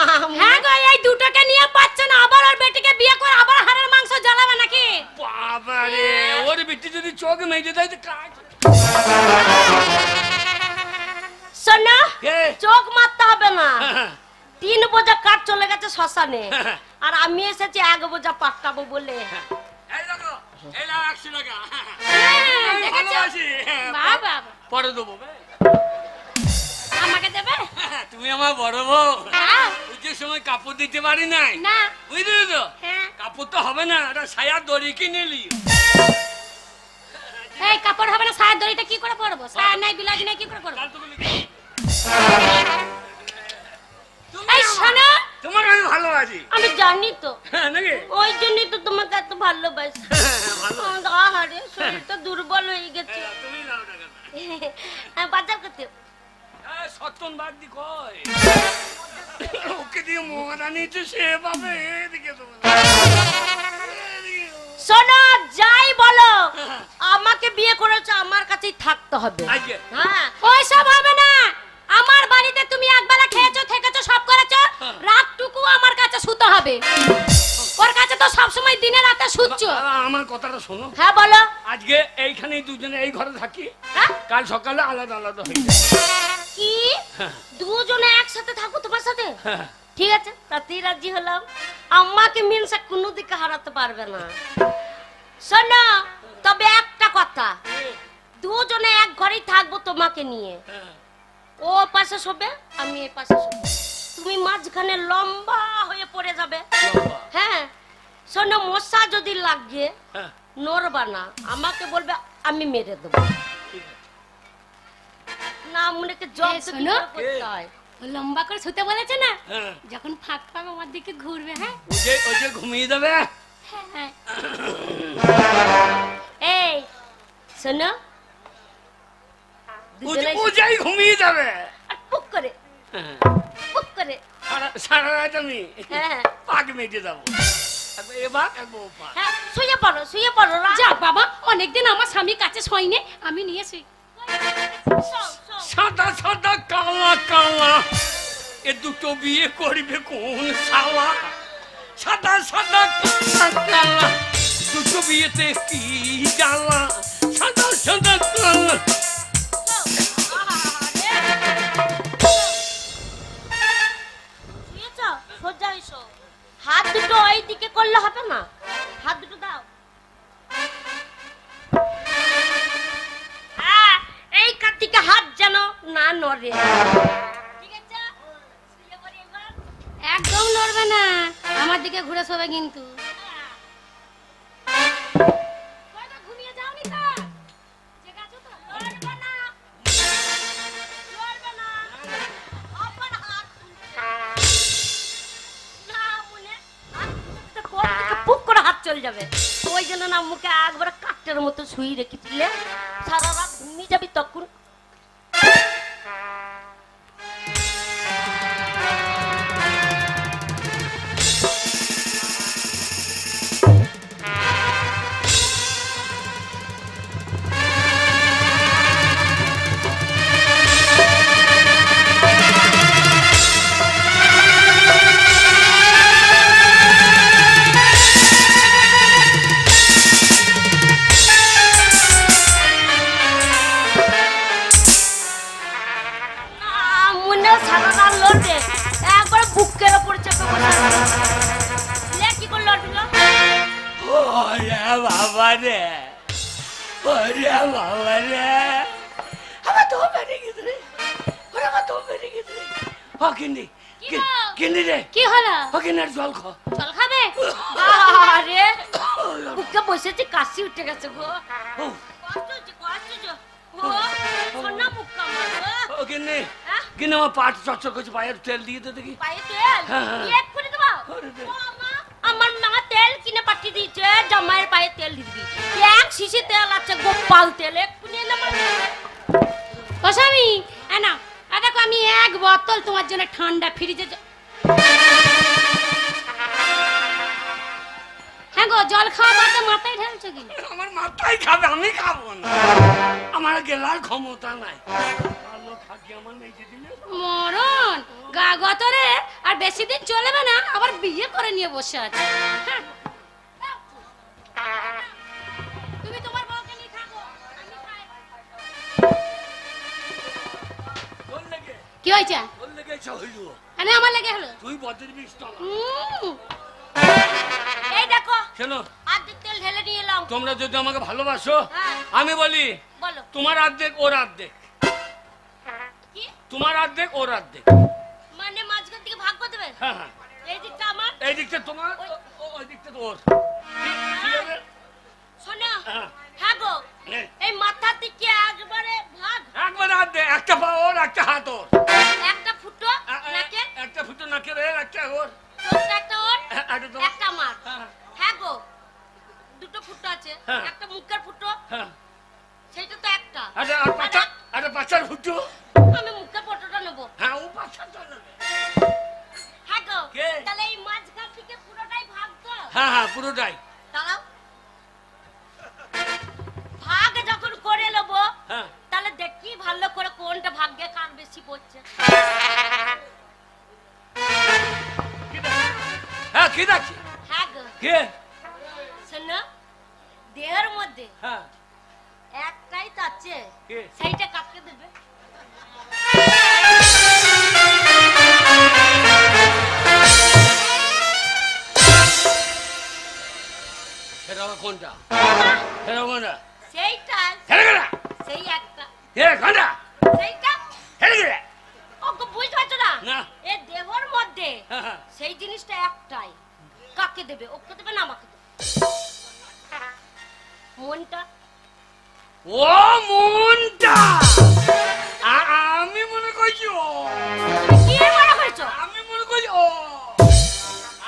হ্যাঁ গো, এই দুটোকে নিয়ে পাচ্ছে না, আবার ওর বেটিকে বিয়ে করে আবার হাড়ের মাংস জ্বালাবে নাকি? বাবা রে, ওর বিটি যদি চোখ মেজে দেয় তো কাজ। শোনো, কে? চোখ মারতে হবে না, 3 বোঝা কাঠ চলে গেছে শ্মশানে, আর আমি এসেছি 1 বোঝা পাঠাবো বলে। এই দেখো, এই লাও 100 টাকা। দেখেছো? ভালোবাসি। বাবা, পরে দেবো বে। আমাকে দেবে? তুমি আমার বড় বউ, হ্যাঁ। পুজোর সময় কাপড় দিতে পারি নাই, না। বুঝলি তো? হ্যাঁ। কাপড় তো হবে না, একটা সায়া দড়ি কিনে নি। এই কাপড় হবে না, সায়া দড়িটা কি করে পরবো? সায়া নাই, বিলাজ নাই, কি করে পরবো? এই শোনো, তোমাকে আমি ভালোবাসি। আমি জানি তো, হ্যাঁ, নাকি? ওই জন্যই তো তোমাকে এত ভালোবাসি। আহারে, শরীরটা দুর্বল হয়ে গেছে। তুমি নাও টাকাটা। বাজার করতে সত্যন বাগদি কয় ওকে দিয়ে মোহরা নিচ্ছে, সে পাবে এদিকে তোমার। শোনো, যাই বলো, আমাকে বিয়ে করেছো, আমার কাছেই থাকতে হবে। আজকে? হ্যাঁ, ওইসব হবে না। আমার বাড়িতে তুমি একবেলা খেয়েছো, থেকেছো, সব করেছো, রাতটুকু আমার কাছে শুতে হবে। ওর কাছে তো তো সবসময় দিনে রাতে শুচ্ছো। আমার কথাটা শোনো। হ্যাঁ বলো। আজকে এইখানেই দুজনে এই ঘরে থাকি, হ্যাঁ? কাল সকালে আলাদা আলাদা হয়ে যাবে। কি দুজনে একসাথে থাকো তোমার সাথে? হ্যাঁ। ঠিক আছে, তাতেই রাজি হলাম। আম্মাকে মিনসা কোনো দিকে হারাতে পারবে না। শোনো, তবে একটা কথা, দুজনে এক ঘরেই থাকবো তোমাকে নিয়ে। ও পাশে শোবে, আমি এই পাশে শোবো। তুমি মাঝখানে লম্বা হয়ে পড়ে যাবে। হ্যাঁ, শোনো, মশা যদি লাগে নড়বা না, আমাকে বলবে, আমি মেরে দেবো। না মনেকে জব শোনো, করতে হয়। ও লম্বা করে শুতে বলেছে না, হ্যাঁ। যখন ফাঁক পাবে আমার দিকে ঘুরবে। হ্যাঁ ওই যে ঘুমিয়ে যাবে। হ্যাঁ। এই শোনো, দুজনেই ও যাই ঘুমিয়ে যাবে। আর পুক করে পুক করে। সারা রাত আমি হ্যাঁ পাক মেটে যাবো। এবার একবার ওপার। হ্যাঁ, শুয়ে পড়ো, শুয়ে পড়ো। যা বাবা, অনেকদিন আমার স্বামীর কাছে শোয়নি, আমি নিয়েছি। সাদা সাদা কালা কালা, এ দুটো বিয়ে করবে কোন শালা? সাদা সাদা কালা কালা, দুটো বিয়েতে কি জ্বালা? সাদা সাদা কালা। সোজা এসো, হাত দুটো ওই দিকে করলে হবে না, হাত দুটো দাও। এই কার দিকে হাত যেন না নড়ে। ঠিক আছে, শুয়ে পড়ি এবার। একদম নড়বে না, আমার দিকে ঘুরে শোবে কিন্তু। ঘুমিয়ে যাওনি তো? জেগে আছো তো? নড়বে না, নড়বে না। আবার হাত তুলছে। না মনে, হাত তুলতে কোন দিকে পুক করে হাত চলে যাবে। ওই জন্য না মুখে একবার কাঠের মতো শুই রেখেছিলে, সারা রাত ঘুমিয়ে যাবি তখন। বাবা রে, ওরে বাবা রে, আমার তো বেড়ে গেছে রে, ওরে আমার তো বেড়ে গেছে রে। ও কিন্দি, কিন্দি রে, কি হলো? ও কিনার জল খা। জল খাবে? আরে বুকে বসেছে, কাশি উঠে গেছে গো। কষ্ট হচ্ছে, কষ্ট হচ্ছে। ও সোনা মুক্কা আমার গো। ও কিন্দি, কিন্দি আমার পাট চচ্চর করছে, পায়ের তেল দিয়ে দে দেখি। পায়ে তেল? এক করে দেবো? আমার মা তেল কিনে পাঠিয়ে দিয়েছে, জামাইয়ের পায়ে তেল দিবি। এক শিশি তেল আছে, গোপাল তেল, এক্ষুনি এনে আমার। ও স্বামী, না দেখো, আমি এক বোতল তোমার জন্য ঠান্ডা ফ্রিজে। হ্যাঁ গো, জল খাওয়া বাদে মাথায় ঢালছো কি? আমার মাথায় খাবে, আমি খাবো না, আমার গেলার ক্ষমতা নাই। ভালো থাকি আমার নেই দিলে মরণ গা গতরে, আর বেশি দিন চলবে না, আবার বিয়ে করে নিয়ে বসে আছে। হ্যাঁ। তুমি তোমার বউকে নিয়ে থাকো, আমি খাই। তোর লেগে, কি হয়েছে? তোর লেগে হইল, আরে আমার লেগে হলো। তুই বদের বিষ না। এই দেখো, শোনো, অর্ধেক তেল ঢেলে নিয়ে এলাম। তোমরা যদি আমাকে ভালোবাসো, হ্যাঁ। আমি বলি বলো তোমার অর্ধেক ওর অর্ধেক, কি? তোমার অর্ধেক ওর অর্ধেক। মানে মাঝখান থেকে ভাগ করে দেবে? হ্যাঁ হ্যাঁ, এই দিকটা আমার, এই দিকটা তোমার, ওই দিকটা তোর। ঠিক আছে? শোনো। হ্যাঁ। হ্যাঁ গো, হ্যাঁ। এই মাথা থেকে একবারে ভাগ, একবার অর্ধেক, একটা পা ওর, একটা হাত ওর। একটা ফুটো নাকে, একটা ফুটো নাকে রে, একটা ওর, একটা ওর, একটা তোমার। একটা আমার। হ্যাঁ হ্যাঁ গো, দুটো ফুটো আছে, হ্যাঁ। একটা মুখের ফুটো, হ্যাঁ, সেটা তো একটা। একটা বাচ্চার ফুটো। আমি মুখের ফুটোটা নেবো। হ্যাঁ, ও বাচ্চার জন্য। হ্যাঁ গো, কে? তাহলে এই মাঝখান থেকে পুরোটাই ভাগ তো। হ্যাঁ হ্যাঁ, পুরোটাই। দাঁড়াও, ভাগ যখন করে নেবো, হ্যাঁ, তাহলে দেখি ভালো করে কোনটা ভাগ্যে কার বেশি পড়ছে। কি দেখছি? হ্যাঁ, কি দেখছি? হ্যাঁ গো, কে? শোনো, দেহের মধ্যে হ্যাঁ একটাই তো আছে, কে? সেইটা কাকে দেবে? সেটা আবার কোনটা? সেটা কোনটা? সেইটা, সেটা কোনটা? সেই একটা, সেটা কোনটা? সেইটা। সেটা কোনটা? ওকে বুঝতে পারছো না? না। এ দেহর মধ্যে হ্যাঁ, হ্যাঁ। সেই জিনিসটা একটাই, কাকে দেবে? ওকে দেবে না আমাকে দেবে? মনটা। ও মনটা, আমি মনে করছি ও, কি মনে করছো? আমি মনে করছি ও,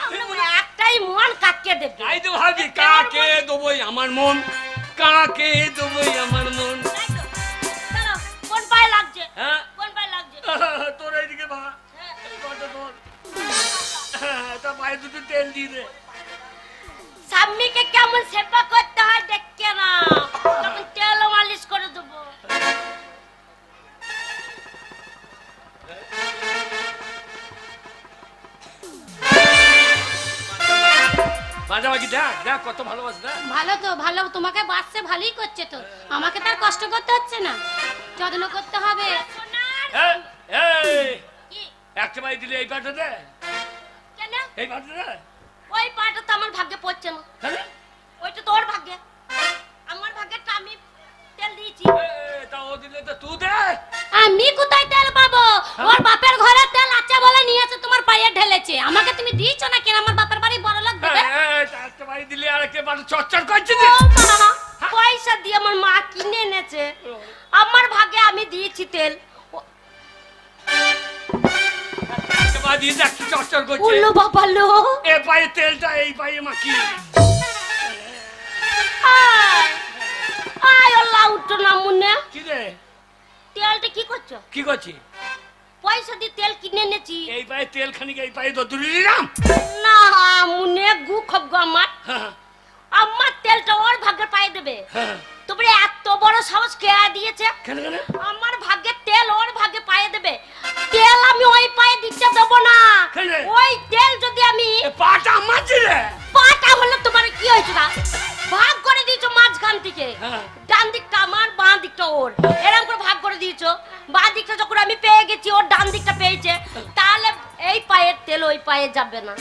আমি মনে একটাই মন, কাকে দেবে? তাই তো ভাবছি কাকে দেবই আমার মন, কাকে দেবই আমার মন। তাই তো? চলো, কোন পায়ে লাগছে? হ্যাঁ কোন পায়ে লাগছে? তোর এইদিকে ভা, হ্যাঁ। এই কত তোর, তা পায়ে দুটো তেল দিয়ে দে। স্বামীকে কেমন সেবা করতে হয় দেখে না, তখন তেল মালিশ করে দেবো। বাঁধাবাকি দেখ দেখ কত ভালোবাসে দেখ। ভালো তো ভালো, তোমাকে বাঁচছে ভালোই করছে তো, আমাকে তার কষ্ট করতে হচ্ছে না, যত্ন করতে হবে। সোনার, এই কি? একটা বাই দিলে এই পাটা দে, কেন? এই পাটা দে। ওই পাটা তো আমার ভাগ্যে পড়ছে না, হ্যাঁ? ওইটা তোর ভাগ্যে। আমার ভাগ্যেটা আমি তেল দিয়েছি। তা ও দিলে তো তুই দে। আমি কোথায় তেল পাবো? ওর বাপের ঘরে তেল আছে বলে নিয়েছে, তোমার পায়ে ঢেলেছে। আমাকে তুমি দিয়েছো না কেন? আমার বাপের বাড়ি বড় লোক দেবে। একটা বাই দিলে আর একটা বাটা চচ্চর করছে ও মা, পয়সা দিয়ে আমার মা কিনে এনেছে, আমার ভাগে আমি দিয়েছি তেল। একটা বাই দিয়ে দেখ কি চচ্চর করছে। উল্লু বাবা লো, এ পায়ে তেলটা এই পায়ে মাখি। আয় আয়, আল্লাহ উঠো না মুন্নে। কি রে? তেলটা কি করছো? কি করছি? পয়সা দিয়ে তেল কিনে এনেছি। এই পায়ে তেল খানিক এই পায়ে দতুরি দিলাম। না মুন্নে, গু খবগো আমার। আমার তেলটা ওর ভাগ্যের পায়ে দেবে। তোমার এত বড় সাহস কে দিয়েছে? কেন কেন? আমার ভাগ্যে তেল ওর ভাগ্যে পায়ে দেবে, তেল আমি ওই পায়ে দিতে দেবো না। কেন? ওই তেল যদি আমি, এ পাটা মাঝি রে। পাটা হলে তোমার কি হয়েছে না? ভাগ করে দিয়েছো মাঝখান থেকে, হ্যাঁ। ডান দিকটা আমার, বাঁ দিকটা ওর, এরকম করে ভাগ করে দিয়েছো। বাঁ দিকটা যখন আমি পেয়ে গেছি, ওর ডান দিকটা পেয়েছে, তাহলে এই পায়ের তেল ওই পায়ে যাবে না।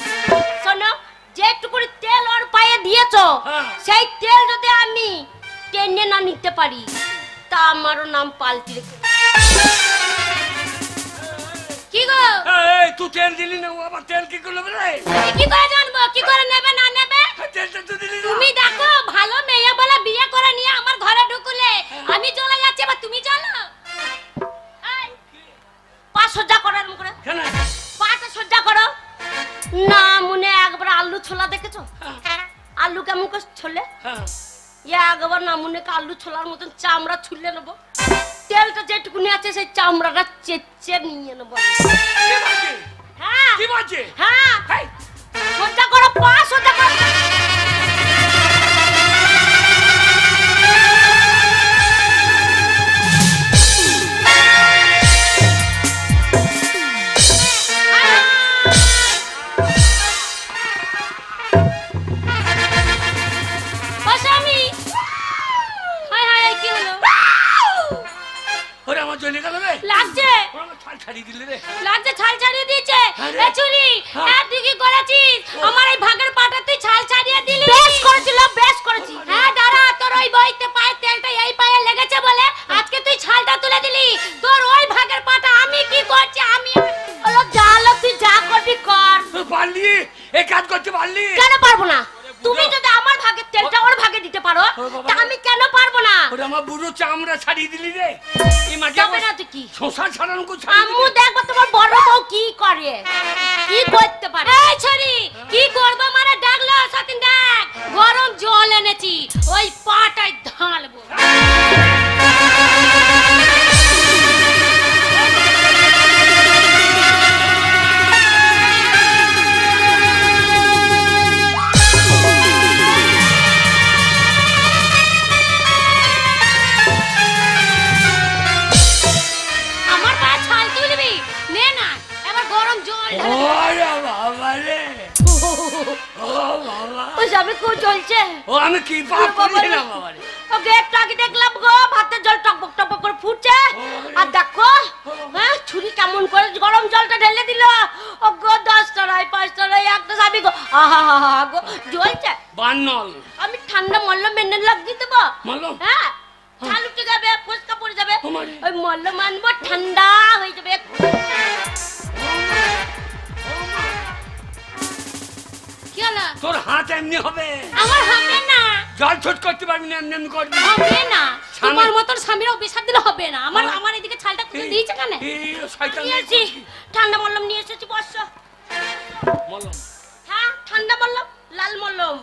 শোনো, যেটুকু তেল ওর পায়ে দিয়েছো, হ্যাঁ। সেই তেল যদি আমি টেনে না নিতে পারি, তা আমারও নাম পাল্টি রেখে। কি গো? এই তুই তেল দিলি না, ও আবার তেল কি করলো রে? আমি কি করে জানবো কি করে নেবে না নেবে? তেলটা তো দিলি না। তুমি দেখো, ভালো মেয়ে বলে বিয়ে করে নিয়ে আমার ঘরে ঢুকুলে, আমি চলে যাচ্ছি, এবার তুমি চলো। এই, পা সোজা করো এরকম করে, কেন? পাটা সোজা করো। না মনে একবার আলু ছোলা দেখেছো? আলু কেমন করে ছোলে? হ্যাঁ। একবার না মনে আলু ছোলার মতন চামড়া ছুলে নেবো, তেলটা যেটুকুনি আছে সেই চামড়াটা চেঁচে নিয়ে নেবো। কি বলছে? হ্যাঁ কি বলছে? হ্যাঁ, এই, সোজা করো, পা সোজা করো। ও স্বামী, হায় হায়, কি হলো? ওরে আমার জ্বলে গেল রে। লাগছে ওরে আমার ছাল ছাড়িয়ে দিলে রে। লাগছে, ছাল ছাড়িয়ে দিয়েছে। আরে। এ চুরি, হ্যাঁ। তুই কি করেছিস? আমার এই ভাগের পাটা তুই ছাল ছাড়িয়ে দিলি। বেশ করেছিল, বেশ করেছি। হ্যাঁ দাঁড়া, তোর ওই বইতে পায়ের তেলটা এই পায়ে লেগেছে বলে আজকে তুই ছালটা তুলে দিলি। তোর ওই ভাগের পাটা আমি কি করছি? আমি হলো জালো, তুই যা করবি কর। পারলি? এই কাজ করতে পারলি? কেন পারবো না? তুমি যদি আমার ভাগের তেলটা ওর ভাগে দিতে পারো, তা আমি কেন পারবো না? ওরে আমার বুড়ো চামড়া ছাড়িয়ে দিলি রে। এই মাকে যাবে না তুই কি? শোষা ছাড়ানো কো ছাড়িয়ে আম্মু দেখবো তোমার বড় বউ কি করে, কি করতে পারে। এই ছড়ি, কি করবো মানে ডাকলো সতীন, দেখ গরম জল এনেছি, ওই পাটায় ঢালবো। আমার পায়ে ছাল তুলবি? নে না, এবার গরম জল ঢাল। ওরে বাবা রে। ও বাবা। ওই স্বামী খুব চলছে। ও আমি কি পাপ করেছিলাম বাবা রে? ও গেট আগে দেখলাম গো ভাতের জল টকবক টকবক করে ফুটছে। আর দেখো হ্যাঁ ছুরি কেমন করে গরম জলটা ঢেলে দিল। ও গো 10 টাকায় 5 টাকায় একটা স্বামী গো আহা হা হা গো জ্বলছে। বানল আমি ঠান্ডা মল্ল মেনে লাগিয়ে দেবো। মলম? হ্যাঁ ছাল উঠে যাবে ফুসকা পড়ে যাবে। ওমারে। ওই মল্ল মানবো ঠান্ডা হয়ে যাবে। কি হলো? তোর হাত এমনি হবে, আমার হবে না, জল ছোট করতে পারবি না, এমনি এমনি করবি। হবে না। স্বামী- তোমার মতন স্বামীর অভিশাপ দিলে হবে না। আমার এদিকে ছালটা তুলে দিয়েছে কেন? এই শয়তান নিয়ে এসেছি ঠান্ডা মল্লম নিয়ে এসেছি বর্ষ। মলম। হ্যাঁ ঠান্ডা মল্লম লাল মল্লম।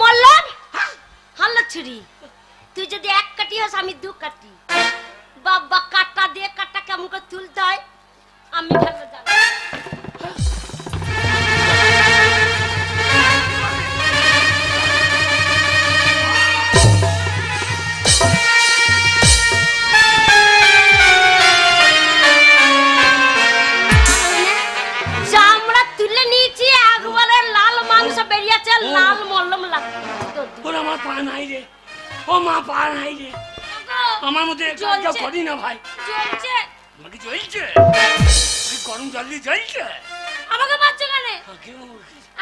মল্লম হাল্লা ছুরি তুই যদি এক কাটি হস আমি 2 কাটি। বাবা কাটা দিয়ে কাটা কেমন করে তুলতে হয় আমি ভালো জানি। চামড়া তুলে নিয়েছি একবারে লাল মাংস বেরিয়েছে লাল মল্লম লাগবে। ওর আমার পা নাই রে, ও মা পা নাই রে, আমার মধ্যে জ্বলছে। কাজ করি না ভাই। চলছে আমাকে জ্বলছে, ওই গরম জল দিয়ে জ্বলছে। আমাকে মারছো কেন? কেউ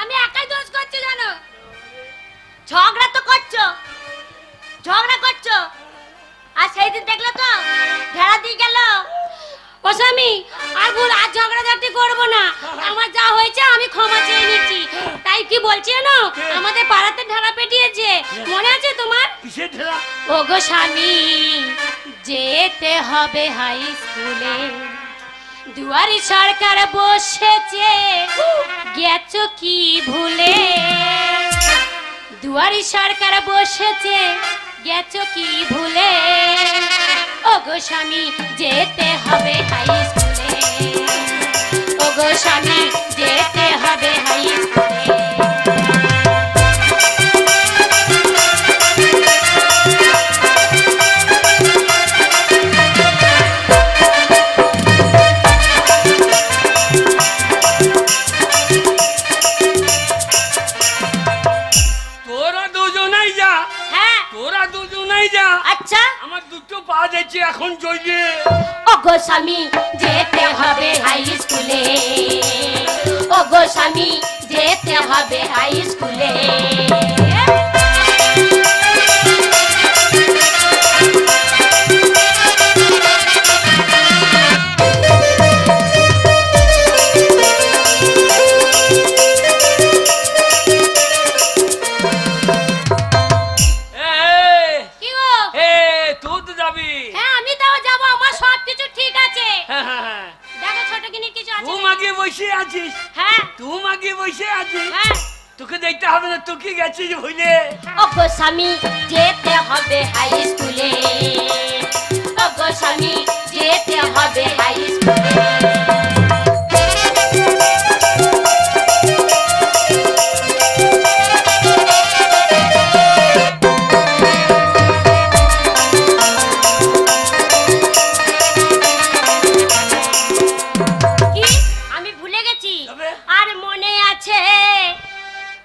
আমি একাই দোষ করছি জানো? ঝগড়া তো করছো, ঝগড়া করছো। আর সেই দিন দেখলে তো ভেড়া দিয়ে গেল। ও স্বামী আর ভুল আর ঝগড়াঝাটি করবো না। আমার যা হয়েছে আমি ক্ষমা চেয়ে নিচ্ছি। তাই কি বলছি না আমাদের পাড়াতে ঢালা পেটিয়েছে, মনে আছে তোমার? কিসের ঢেলা? ও গো স্বামী যেতে হবে হাই স্কুলে, দুয়ারি সরকার বসেছে গেছো কি ভুলে, দুয়ারি সরকার বসেছে গেছো কি ভুলে, ও গো স্বামী যেতে হবে হাই স্কুলে, ও গো স্বামী যেতে হবে হাই স্কুলে। তোরা দুজনেই যা, হ্যাঁ তোরা দুজনেই যা। আচ্ছা আমার দুটো পা যাচ্ছে এখন জ্বলছে। ও গো স্বামী যেতে হবে হাই স্কুলে, ও গো স্বামী যেতে হবে হাই স্কুলে। কি গো? তুই তো যাবি। হ্যাঁ আমি তাও যাবো, আমার সব কিছু ঠিক আছে। হ্যাঁ, হ্যাঁ, হ্যাঁ। দেখো ছোট কিনে কিছু আছে তুই নাকি? মাগিয়ে বসে আছিস, হ্যাঁ তুই মাগিয়ে বসে আছিস। হ্যাঁ তোকে দেখতে হবে না, তুই কি গেছিস ভুলে? ও গো স্বামী যেতে হবে হাই স্কুলে, ও গো স্বামী যেতে হবে হাই স্কুলে। কি আমি ভুলে গেছি? তবে? আর মনে আছে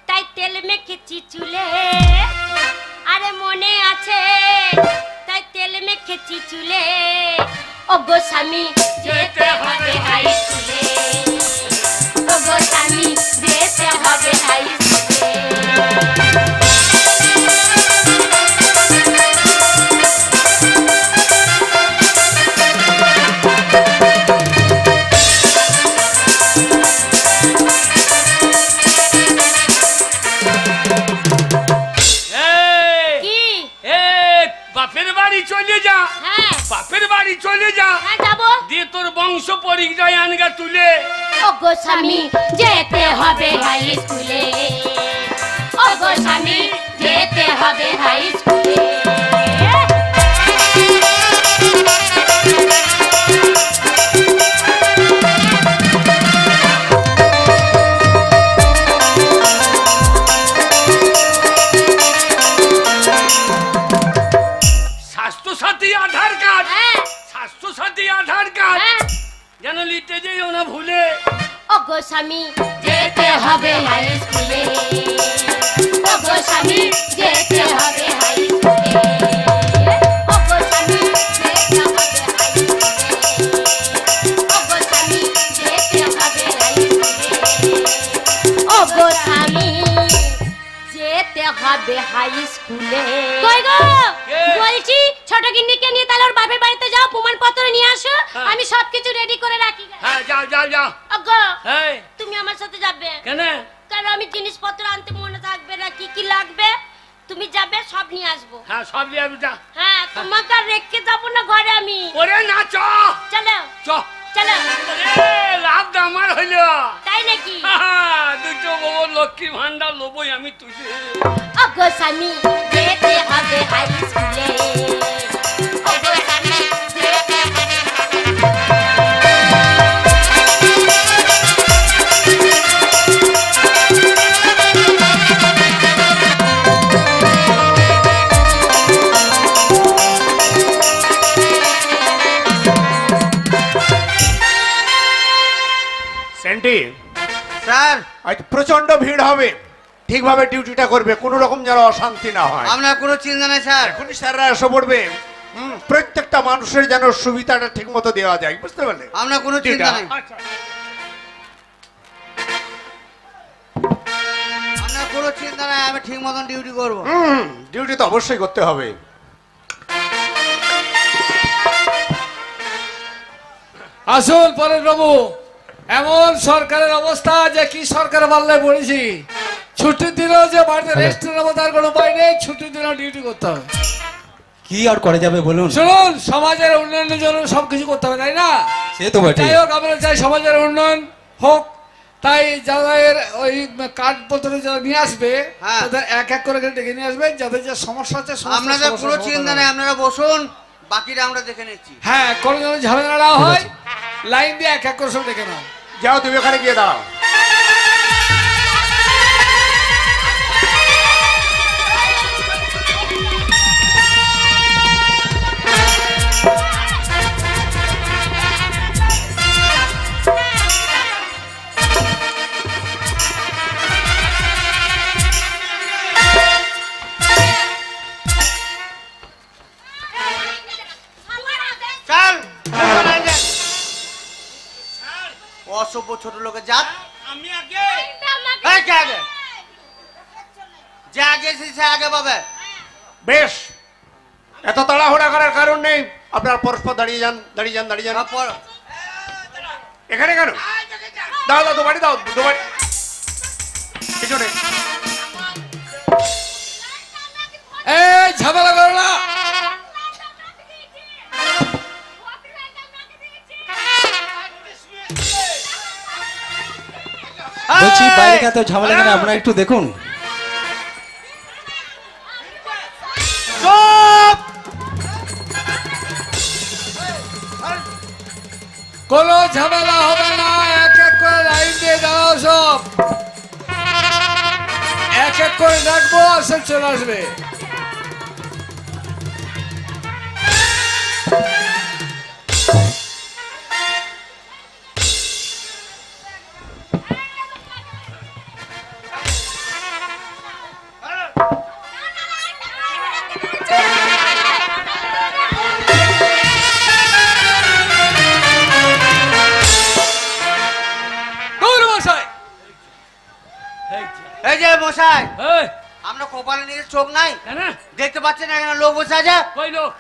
তাই তেল মেখেছি চুলে, আরে মনে আছে তাই তেল মেখেছি চুলে, ও গো স্বামী যেতে হবে হাই স্কুলে, ও গো স্বামী যেতে হবে হাই স্কুলে। কি? বাপের বাড়ি চলে যা, হ্যাঁ বাপের বাড়ি চলে যা, হ্যাঁ যাবো। দিয়ে তোর বংশ পরিচয় আনগা তুলে। ও গো স্বামী যেতে হবে হাই স্কুলে, ও গো স্বামী যেতে হবে হাই স্কুলে। স্বামী যেতে হবে হাই স্কুলে, ওগো স্বামী যেতে হবে হাই স্কুলে, ওগো স্বামী যেতে হবে হাই স্কুলে, ওগো স্বামী যেতে হবে হাই স্কুলে, ওগো স্বামী যেতে হবে হাই স্কুলে। কই গো বলছি ছোট গিন্নিকে নিয়ে তাহলে ওর বাপের বাড়িতে যাও, প্রমাণপত্র নিয়ে আসো, আমি সবকিছু রেডি করে রাখি। হ্যাঁ যাও যাও যাও। ওগো এই তুমি আমার সাথে যাবে কেন? কারণ আমি জিনিসপত্র আনতে মনে থাকবে না, কি কি লাগবে তুমি যাবে সব নিয়ে আসবো। হ্যাঁ সব নিয়ে আসবি, যা। হ্যাঁ তোমাকে আর রেখে যাবো না ঘরে আমি। ওরে না চ চলো চ। চলো। লাভ আমার হইল তাই নাকি? দুটো বউ লক্ষ্মী ভান্ডার লোবই আমি তুই। ওগো স্বামী যেতে হবে হাই স্কুলে, ওগো স্বামী যেতে হবে। সেন্টি স্যার আজ প্রচন্ড ভিড় হবে, ঠিকভাবে ডিউটিটা করবে, কোনো রকম যেন অশান্তি না হয়। আপনার কোনো চিন্তা নেই স্যার। এখনই স্যাররা এসে পড়বে, প্রত্যেকটা মানুষের যেন সুবিধাটা ঠিক মতো দেওয়া যায়, বুঝতে পারলে? আপনার কোনো চিন্তা নেই, আচ্ছা আপনার কোনো চিন্তা নেই, আমি ঠিক মতন ডিউটি করবো। ডিউটি তো অবশ্যই করতে হবে। আসুন পরেশ বাবু, এমন সরকারের অবস্থা যে কি সরকার পাল্লায় পড়েছি, ছুটির দিনেও যে বাড়িতে রেস্ট নেবো তার কোনো উপায় নেই, ছুটির দিনেও ডিউটি করতে হবে। কি আর করা যাবে বলুন? শুনুন, সমাজের উন্নয়নের জন্য সবকিছু করতে হবে, তাই না? সে তো বটে। যাই হোক, আমরা চাই সমাজের উন্নয়ন হোক, তাই যাদের ওই কার্ডপত্র যারা নিয়ে আসবে হ্যাঁ। তাদের এক এক করে ডেকে নিয়ে আসবেন, যাদের যে সমস্যা আছে সমস্ত আপনাদের সমস্যার কোনো সমাধান চিন্তা হবে। নেই, আপনারা বসুন, বাকিটা আমরা দেখে নিচ্ছি। হ্যাঁ, কোনো যেন ঝামেলা না হয়, লাইন দিয়ে এক এক করে সব ডেকে নাও। যাও তুমি ওখানে গিয়ে দাও। চল অসভ্য ছোট লোকের জাত। আমি আগে এই কে আগে? যে আগে এসেছে সে আগে পাবে। বেশ, এত তাড়াহুড়া করার কারণ নেই, আপনারা পরস্পর দাঁড়িয়ে যান, দাঁড়িয়ে যান, দাঁড়িয়ে যান। তারপর এখানে কেন? দাও দাও, দুবারি দাও, দুবারি পিছনে। এই ঝামেলা করো না। বলছি বাইরে এত ঝামেলা কেন, আপনারা একটু দেখুন। চুপ! কোনো ঝামেলা হবে না, এক এক করে লাইন দিয়ে দাঁড়াও সব, এক এক করে ডাকবো আর সব চলে আসবে। এই যে মশাই, এই আমরা কপালে নিয়ে চোখ নাই, কেন? দেখতে পাচ্ছেন এখানে লোক বসে আছে। কই লোক?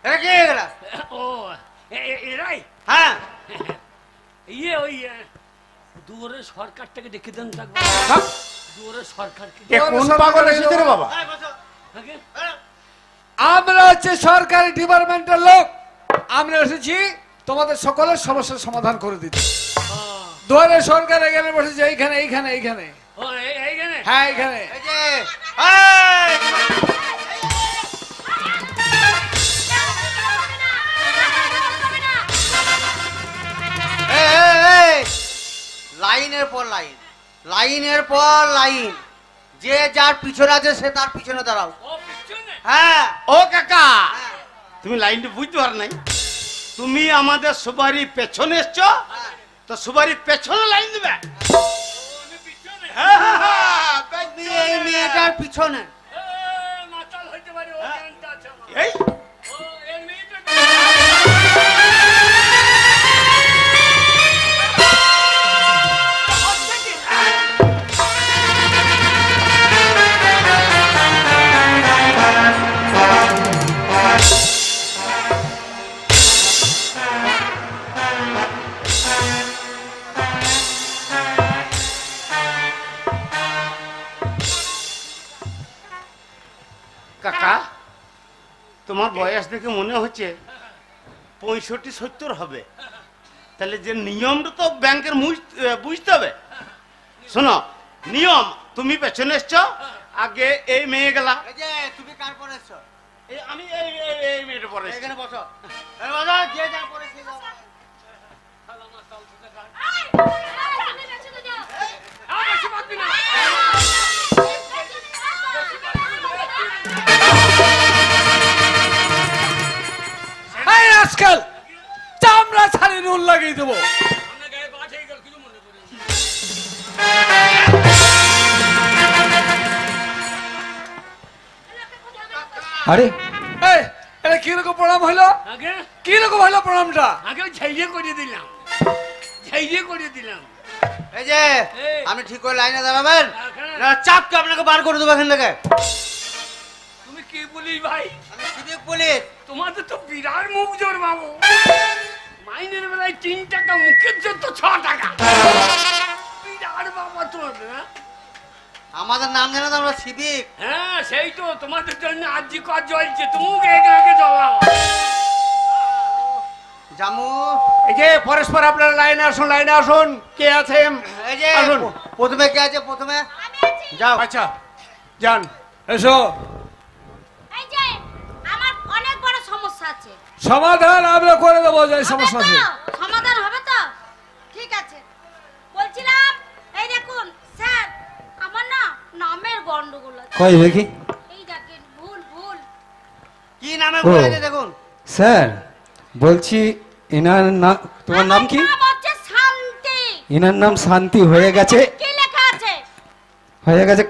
এটা কি এগুলা? ও এরাই হ্যাঁ, ইয়ে ওই দুয়ারের সরকারটাকে দেখে দেন থাকবে। দুয়ারের সরকারকে এ কোন পাগল এসেছে রে বাবা? আগে আমরা হচ্ছে সরকারি ডিপার্টমেন্টের লোক, আমরা এসেছি তোমাদের সকলের সমস্যার সমাধান করে দিতে। দুয়ারে সরকার এখানে বসেছে, এইখানে এইখানে এইখানে। ও এইখানে? হ্যাঁ এইখানে। এই যে এই! এই, এই, এই! লাইনের পর লাইন, লাইনের পর লাইন, যে যার পিছনে আছে সে তার পিছনে দাঁড়াও। ও পিছনে? হ্যাঁ, ও কাকা, তুমি লাইনটা বুঝতে পার নাই? তুমি আমাদের সবারই পেছনে এসছো, তো সুবারির পেছনে লাইন দিবে। আমি পিছনে হ্যাঁ, হ্যাঁ, হ্যাঁ, তুমি এই মেয়েটার পিছনে। মাতাল হইতে পারে ও জ্ঞানটা আছে আমার। এই ও এর মেয়েটা কাকা, তোমার বয়স দেখে মনে হচ্ছে 65-70 হবে। তাহলে যে নিয়মটা তো ব্যাংকের বুঝতে হবে। শোনো, নিয়ম, তুমি পেছনে এসছো, আগে এই মেয়ে গেলা। এই যে তুমি কার পরে এসছো? আমি এই মেয়েটা পরে এসছি। এখানে বসো। এই বসো, যে যার পরে সে যাও। তুমি পেছনে যাও। বেশি মারবি না। এই আজকাল চামড়া ছাড়ি নুন লাগিয়ে দেবো। আমরা গায়ে পা ঠিক গেল কিছু মনে করি। আরে এই এটা কিরকম প্রণাম হইলো? আগে কিরকম হইলো প্রণামটা? আগে ঝাইয়ে করে দিলাম, ঝাইয়ে করে দিলাম। এই যে এই। আপনি ঠিক করে লাইনে দাঁড়াবেন, এখানে- না চাপকে আপনাকে বার করে দেবো এখান থেকে। তুমি কি বলিস ভাই? আমি সিভিক পুলিশ। তোমাদের তো বিরাট মুখ জোর বাবু। মাইনের বেলায় 3 টাকা, মুখের জোর তো 6 টাকা। বিরাট বাবা তোমাদের। হ্যাঁ? আমাদের নাম জানো তো, আমরা সিভিক। হ্যাঁ সেই তো তোমাদের জন্য আজই কাজ জ্বলছে, তুমিও একে একে জ্বলাও। জামু, এই যে পরস্পর আপনারা লাইনে আসুন, লাইনে আসুন। কে আছেন? এই যে আসুন। প্রথমে কে আছে? প্রথমে আমি আছি। যাও। আচ্ছা, যান। এসো, এই যে আমার অনেক বড় সমস্যা আছে। সমাধান আমরা করে দেবো। যে হবে সমস্যা তো? আছে সমাধান হবে তো? ঠিক আছে। বলছিলাম, এই দেখুন স্যার, আমার না নামের গন্ডগোল আছে। কই দেখি। এই দেখেন, ভুল ভুল। কি নামে ও। বলেছে দেখুন। স্যার বলছি, এনার নাম, তোমার নাম কি? আমার নাম হচ্ছে শান্তি। এনার নাম শান্তি হয়ে গেছে, কি লেখা আছে? হয়ে গেছে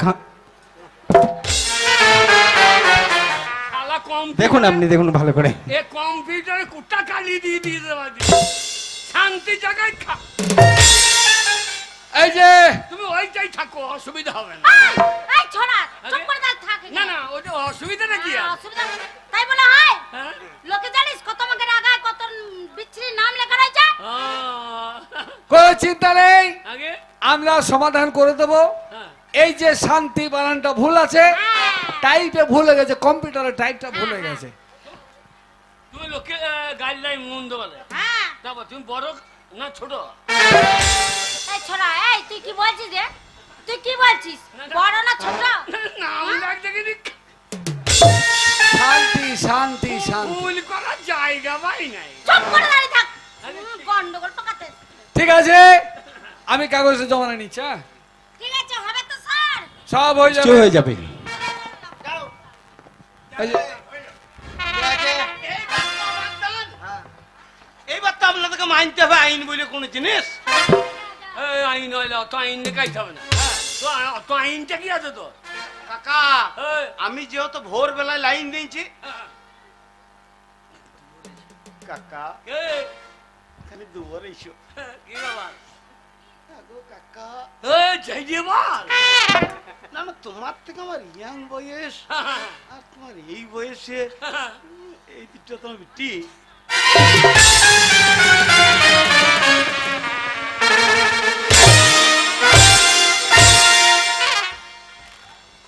শালা কম্পিউটার- দেখুন, আপনি দেখুন ভালো করে। এ কম্পিউটারে কুত্তা কালি দিয়ে দিয়ে দেওয়া দিয়ে। শান্তি জায়গায় এই যে তুমি ওইটাই থাকো, অসুবিধা হবে না। এই ছোড়া, চুপ করে দাঁড় থাক না না, ওটা অসুবিধাটা কি আছে? অসুবিধা তাই বলে হয়? হ্যাঁ? লোকে জানিস কত আমাকে রাগায়, কত বিচ্ছিরি নাম লেখা রয়েছে। কোনো চিন্তা নেই, আগে আমরা সমাধান করে দেবো। হ্যাঁ। এই যে শান্তি বানানটা ভুল আছে, টাইপে ভুল হয়ে গেছে, কম্পিউটারের টাইপটা ভুল হয়ে গেছে। তুমি লোকে গাইডলাইন মন্দ বলে, হ্যাঁ। তারপর তুমি বড় না ছোট? এই ছোড়া, এই তুই কি বলছিস রে? তুই কি বলছিস? বড় না ছোট? নাম লাগছে কি শান্তি শান্তি শান্তি। ভুল করার জায়গা পাই নাই। চুপ করে দাঁড়িয়ে থাক। গন্ডগোল পাকাতে। ঠিক আছে, আমি কাগজে জমা নিচ্ছি। হ্যাঁ, ঠিক আছে, হবে তো স্যার? সব হয়ে কি যাবে। হয়ে যাবে? এই যে, কে আছে? হ্যাঁ। এইবার তো আপনাদেরকে মানতে হবে আইন বলে কোন জিনিস। এই আইন হইলে অত আইন দেখাইতে হবে না। তো অত আইনটা কি আছে তো? কাকা, এই, আমি যেহেতু ভোর বেলায় লাইন দিয়েছি। কাকা, এই, খালি দুবার এসো। কি ব্যাপার? আগো কাকা, এই, যাই যে বল। না না, তোমার থেকে আমার ইয়াং বয়স, আর তোমার এই বয়সে এই দুটো তোমার বিটি।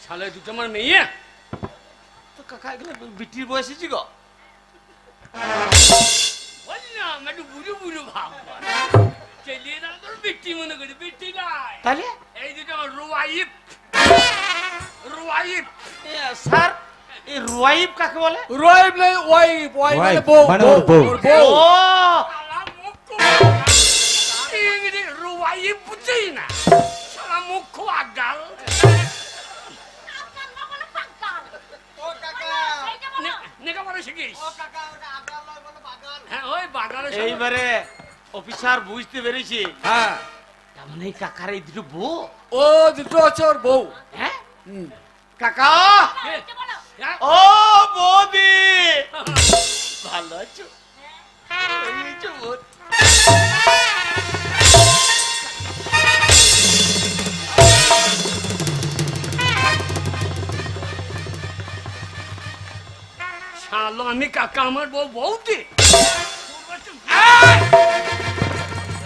শালে দুটো আমার মেয়ে। তো কাকা এগুলো বিটির বয়স হয়েছি গো। বললাম একটু বুড়ো বুড়ো ভাব চলিয়ে না, তোর বিটি মনে করি। বিটি নাই, তাহলে এই দুটো আমার রুয়াইফ। রুয়াইফ স্যার, এই রুয়াইব কাকে বলে? ওয়াইফ নেই, ওয়াইফ, ওয়াইফ মানে ওয়াইফ, বউ, মানে ওর বউ। ওর বউ। ও শালা মুখ ইংরেজি রুয়াইফ বুঝছেই না। শালা মুখ খুব আগাল। আপনার না বলে পাগল। ও কাকা, এইটা বলো। নেকা পরে শিখিস? ও কাকা, ওটা আগাল নয়, বলো বাগাল। হ্যাঁ, ওই বাগালে এইবারে অফিসার বুঝতে পেরেছি। হ্যাঁ তার মানে এই কাকার এই দুটো বউ। ও দুটো হচ্ছে ওর বউ। হ্যাঁ হুম। কাকা, হ্যাঁ? ও বৌদি, ভালো আছো? এই যে বৌদি। শালো আমি কাকা আমার বউ বউতে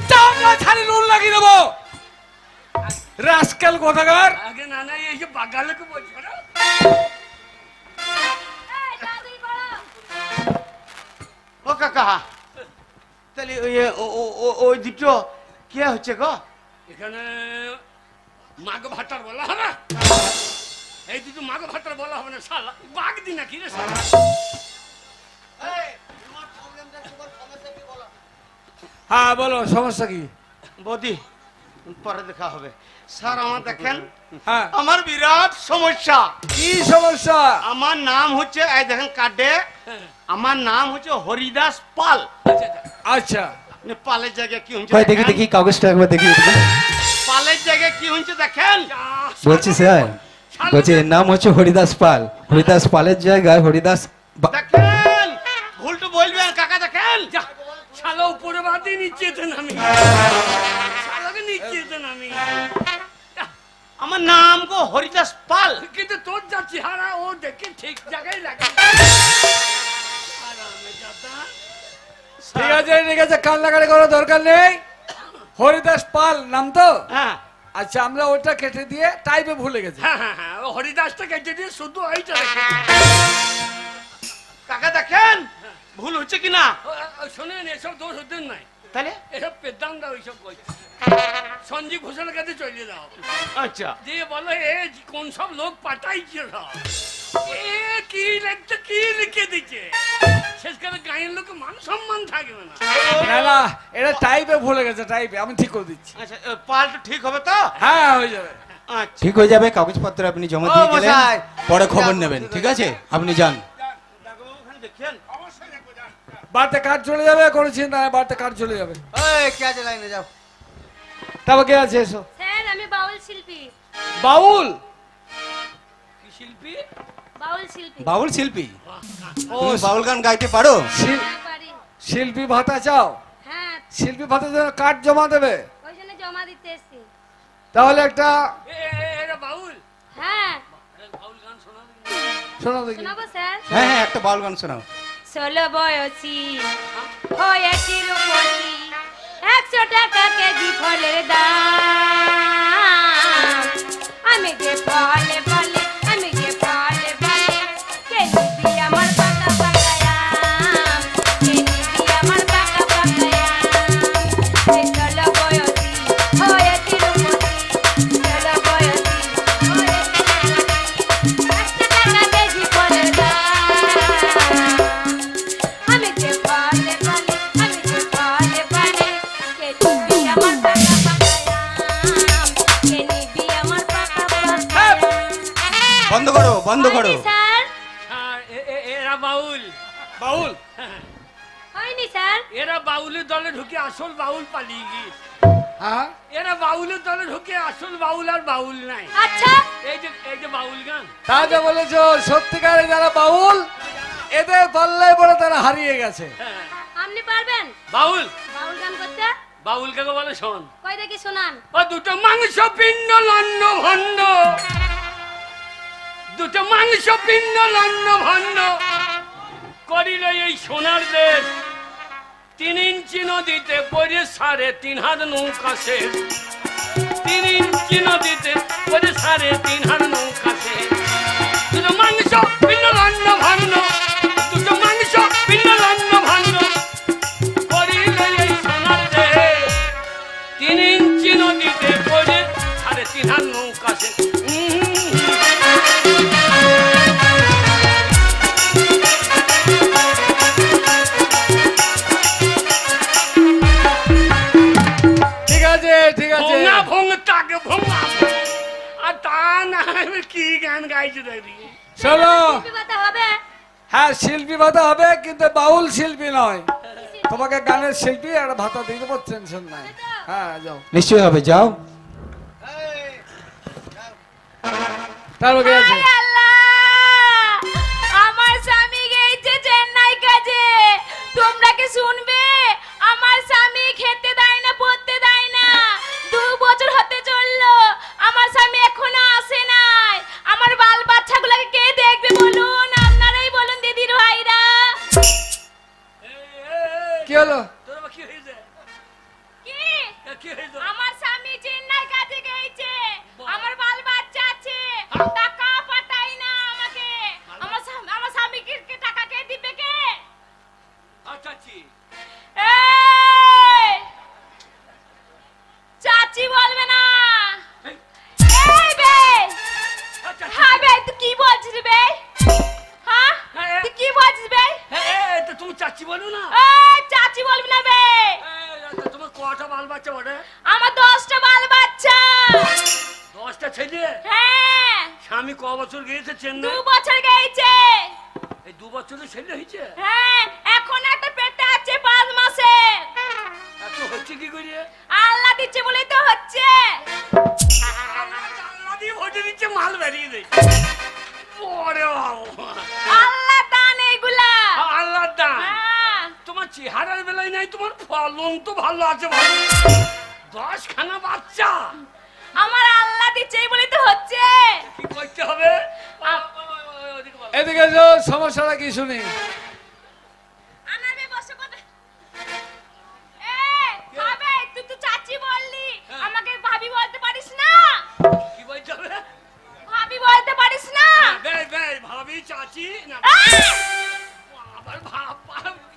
চামড়া ছাড়ি নুন লাগিয়ে দেবো রাস্কেল কোথাকার। আগে না না এই যে বাগালকে বলছো না ও কাকা, তাহলে ওই দুটো কে হচ্ছে গো? এখানে মাগ ভাটার বলা হবে, এই দুটো মাগ ভাটার বলা হবে না শালা বাঘ দি নাকি রে শালা। হ্যাঁ বলো সমস্যা কি? বৌদি পরে দেখা হবে। স্যার আমার দেখেন, হ্যাঁ আমার বিরাট সমস্যা। কি সমস্যা? আমার নাম হচ্ছে, এই দেখেন কার্ডে, আমার নাম হচ্ছে হরিদাস পাল। আচ্ছা পালের জায়গায় কি হচ্ছে ভাই দেখি দেখি কাগজটা একবার দেখি দেখি। পালের জায়গায় কি হচ্ছে দেখেন। বলছি স্যার, বলছি এর নাম হচ্ছে হরিদাস পাল, হরিদাস পালের জায়গায় হরিদাস দেখেন ভুলটু বলবেন কাকা। দেখেন যা শালা উপরে বাদি নিচে যেতে নামি, শালাকে নিচে যেতে নামি। আমার নাম গো হরিদাস পাল। কিন্তু তোর যা চেহারা ও দেখে ঠিক জায়গায় লাগে। আরামে যাতা। ঠিক আছে ঠিক আছে, কান্নাকাটি করার দরকার নেই। হরিদাস পাল নাম তো? হ্যাঁ আচ্ছা আমরা ওটা কেটে দিয়ে টাইপে ভুলে গেছি। হ্যাঁ হ্যাঁ হ্যাঁ, ও হরিদাসটা কেটে দিয়ে শুধু এইটা রেখে। কাকা দেখেন ভুল হচ্ছে কিনা। শোনেন এসব দোষ হতে নাই, তাহলে এসব পেদামরা ওইসব করছে। সঞ্জীব ঘোষালের কাছে চলে যাও, আচ্ছা দিয়ে বলো এ কোন সব লোক পাঠাইছে সব, এ কি লিখছে কি লিখে দিচ্ছে, শেষকালে গাঁয়ের লোকে মান সম্মান থাকবে না। না না এটা টাইপে ভুলে গেছে, টাইপে আমি ঠিক করে দিচ্ছি। আচ্ছা পালটা ঠিক হবে তো? হ্যাঁ হয়ে যাবে। আচ্ছা ঠিক হয়ে যাবে। কাগজপত্র আপনি জমা দিয়ে ও গেলেন, মশাই। পরে খবর নেবেন, ঠিক আছে? আপনি যান। দেখেন বাড়িতে কাজ চলে যাবে, কোনো চিন্তা নাই, বাড়িতে কাজ চলে যাবে। এই কে আছে লাইনে যাও। তারপর কে আছে এসো? স্যার আমি বাউল শিল্পী। বাউল? কি শিল্পী? বাউল শিল্পী। বাউল শিল্পী? ও তুমি বাউল গান গাইতে পারো? হ্যাঁ, পারি। শিল্পী ভাতা চাও? হ্যাঁ শিল্পী ভাতার জন্য কার্ড জমা দেবে, ওই জন্য জমা দিতে এসছি। তাহলে একটা এরা বাউল, হ্যাঁ বাউল গান শোনা দিন। শোনো দেখি। শোনাবো স্যার? হ্যাঁ হ্যাঁ একটা বাউল গান শোনাও। 16 বয়সী হয়েছি রূপসী, 100 টাকা কেজি ফলের দাম। আমি যে ফলে বলে, আমি যে ফলে বলে, কে নিবি আমার পাকা পাকা আম, কে নিবি আমার পাকা পাকা আম। এই 16 বয়সী হয়েছি রূপসী, 16 বয়সী হয়েছি রূপসী, 100 টাকা কেজি ফলের দাম। আমি যে ফলে বলে, আমি যে ফলে বলে, কে নিবি আমার পাকা পাকা আম, কে নিবি আমার পাকা পাকা আম। বন্ধ করো বন্ধ করো। হয়নি স্যার, আর এরা বাউল, বাউল? হয়নি স্যার। এরা বাউলের দলে ঢুকে আসল বাউল পালিয়ে গিয়েছে। হ্যাঁ এরা বাউলের দলে ঢুকে আসল বাউল আর বাউল নাই। আচ্ছা এই যে বাউল গান, তাহলে বলেছো সত্যিকারে যারা বাউল এদের পাল্লায় পড়ে তারা হারিয়ে গেছে। হ্যাঁ, আপনি পারবেন বাউল বাউল গান করতে? বাউল কাকে বলে শোন। কই দেখি শোনান। ও দুটো মাংস পিণ্ড লন্ন ভণ্ড, দুটো মাংস পিণ্ড লন্ন ভণ্ড করিল এই সোনার দেশ। 3 ইঞ্চি নদীতে পড়ে 3.5 হাত নৌকা শেষ, 3 ইঞ্চি নদীতে পড়ে 3.5 হাত নৌকা শেষ। দুটো মাংস পিণ্ড লন্ন ভণ্ড, দুটো মাংস পিণ্ড লন্ন ভণ্ড করিল এই সোনার দেশ। 3 ইঞ্চি নদীতে পড়ে 3.5 হাত নৌকা শেষ। ঠিক আছে ঠিক আছে। ভোঙা ভোঙ তাকে ভোঙা আর তা না আমি কি গান গাইছে দেখি। চলো। শিল্পী কথা হবে? হ্যাঁ শিল্পী ভাতা হবে, কিন্তু বাউল শিল্পী নয়। কি তোমাকে গানের শিল্পী আর ভাতা দিয়ে দেবো, টেনশন নাই। হ্যাঁ যাও, নিশ্চয়ই হবে, যাও। তারপরে কি আছে? হায় আল্লাহ, আমার স্বামী গেছে চেন্নাই কাজে। তোমরা কি শুনবে? আমার স্বামী খেতে দেয় না, পড়তে দেয় না। 2 বছর হতে চললো, আমার স্বামী এখনো আসে নাই। আমার বাল বাচ্চাগুলোকে কে দেখবে বলুন? আপনারাই বলুন দিদির ভাইরা। কি হলো? তোর আবার কি হয়েছে? কি? কি হয়েছে? আমার স্বামী চেন্নাই কাজে গেছে, আমার বাল বাচ্চা আছে, টাকা পাঠাই না আমাকে। আমার স্বামীকে টাকা কে দিবে কে? চাচি। এই চাচি বলবে না। এই বে, হ্যাঁ বে, তুই কি বলছিস বে? হ্যাঁ, তুই কি বলছিস বে? তুমি চাচি বলো না। এই চাচি বলবি না বে। তোমার কটা বাল বাচ্চা বটে? আমার 10টা বাল বাচ্চা। 10টা ছেলে? হ্যাঁ। স্বামী ক বছর গিয়েছে চেন্নাই? 2 বছর গেছে। এই 2 বছরে ছেলে হয়েছে? হ্যাঁ, এখন একটা পেটে আছে 5 মাসে। এত হচ্ছে কি করে? আল্লাহ দিচ্ছে বলেই তো হচ্ছে। আল্লাহ দিয়ে ভোটে দিচ্ছে, মাল বেরিয়ে দেয়। ওরে বাবা, আল্লাহ দান এইগুলা। আল্লাহ দান। হ্যাঁ। তোমার চেহারার বেলায় নাই, তোমার ফলন তো ভালো আছে। 10 খানা বাচ্চা আমার আল্লাহ দিচ্ছে বলেই তো হচ্ছে। কি করতে হবে? এদিকে এসো, সমস্যাটা কি শুনি। আনাবে বসে কথা। হবে তুই তো চাচি বললি, আমাকে ভাবি বলতে পারিস না? কি বলতে হবে? ভাবি বলতে পারিস না? ভাবি চাচি না, আবার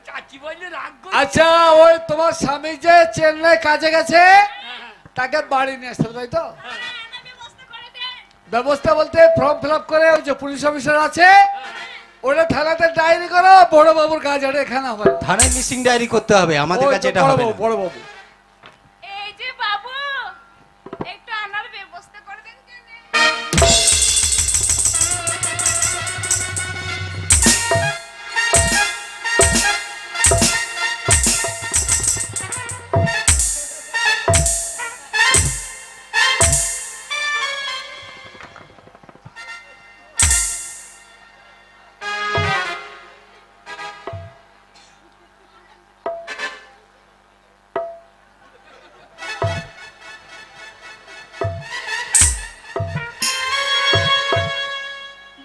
চাচি বললে রাগ করে। আচ্ছা, ওই তোমার স্বামী যে চেন্নাই কাজে গেছে, তাকে বাড়ি নিয়ে আসতে হবে, তাই তো? আনাবে বসতে করে দে। ব্যবস্থা বলতে ফর্ম ফিল আপ করে ওই যে পুলিশ অফিসার আছে, ওটা থানাতে ডায়েরি করো, বড় বাবুর কাজ, এটা এখানে হবে না। থানায় মিসিং ডায়েরি করতে হবে, আমাদের ওই কাছে তো এটা বড় হবে বাবু, না। বড় বাবু। এই যে বাবু, একটু আনার ব্যবস্থা করে দেন কেন?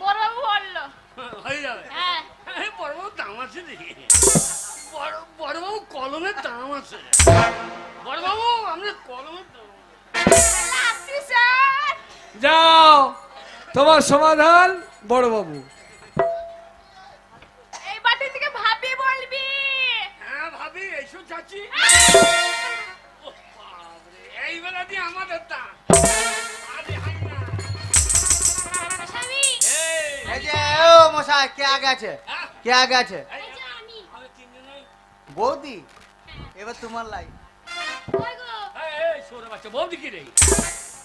বড়বাবু বললো। হয়ে যাবে। হ্যাঁ। বড়বাবু দাম আছে দেখি। বড়বাবু কলমের দাম আছে। বড়বাবু আপনার কলমের দাম আসছি স্যার। যাও, তোমার সমাধান বড় বাবু। এই বাটি থেকে ভাবি বলবি। হ্যাঁ ভাবি, এসো চাচি। এই বেলা দিয়ে আমাদের দাম। আরে হাই না। স্বামী, এই যে ও মশাই, কে আগে আছে? কে আগে আছে? এই যে আমি। আমি তিনজনেই। বৌদি, এবার তোমার লাইন। কই গো? এই সরে বাচ্চা, বৌদি কি রে?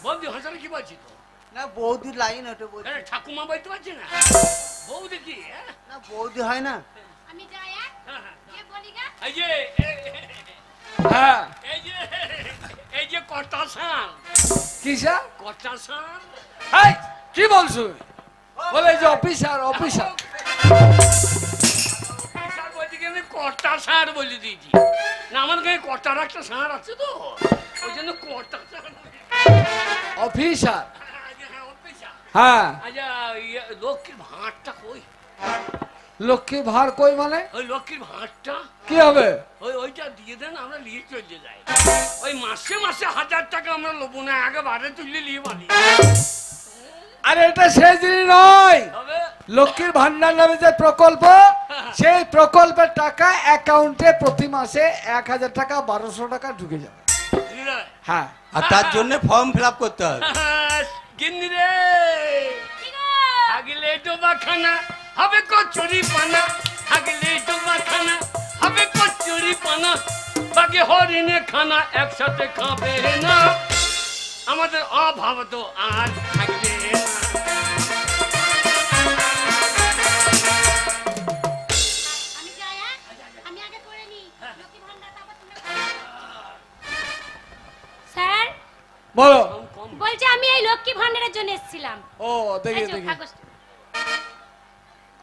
বৌদি হাসালে কি বলছি তো? না বৌদির লাইন ওটা বলছি। ঠাকুমা বলতে পারছি না। বৌদি কি? না বৌদি হয় না। আমি যাই কে বলি গা? এই যে হ্যাঁ, এই যে কটাসান। কিসা? কটাসান। এই, কি বলছো? বলে যে অফিসার, অফিসার। স্যার বলছি কি, আমি কটা সার বলে দিয়েছি না, আমার গায়ে কটার একটা সার আছে তো, ওই জন্য কটা সার। অফিসার। হ্যাঁ, অফিসার। হ্যাঁ, আচ্ছা, লক্ষ্মীর ভাঁড়টা কই? লক্ষ্মী ভার কই মানে? ওই লক্ষ্মীর ভাঁড়টা কি হবে? ওইটা দিয়ে দেন, আমরা নিয়ে চলে যাই। ওই মাসে মাসে 1000 টাকা আমরা লোবো না, আগে বাড়ে তুললে নিয়ে পারি। আরে এটা সেই জিনিস নয়। তবে লক্ষ্মীর ভান্ডার নামে যে প্রকল্প, সেই প্রকল্পের টাকা অ্যাকাউন্টে প্রতি মাসে 1000 টাকা 1200 টাকা ঢুকে যাবে। হ্যাঁ, আর তার জন্য ফর্ম ফিল আপ করতে হবে। গিন্নি রে, আগলে ডোবা খানা হবে কচুরি পানা, আগলে ডোবা খানা হবে কচুরি পানা, বাকি হরিণে খানা একসাথে খাবে না, আমাদের অভাব তো আর থাকবে না। আমি যাই, আমি আগে করে নি। বলো। বলছে আমি এই লক্ষ্মী ভান্ডারের জন্য এসেছিলাম। ও দেখি এই যে দেখি, কাগজটা।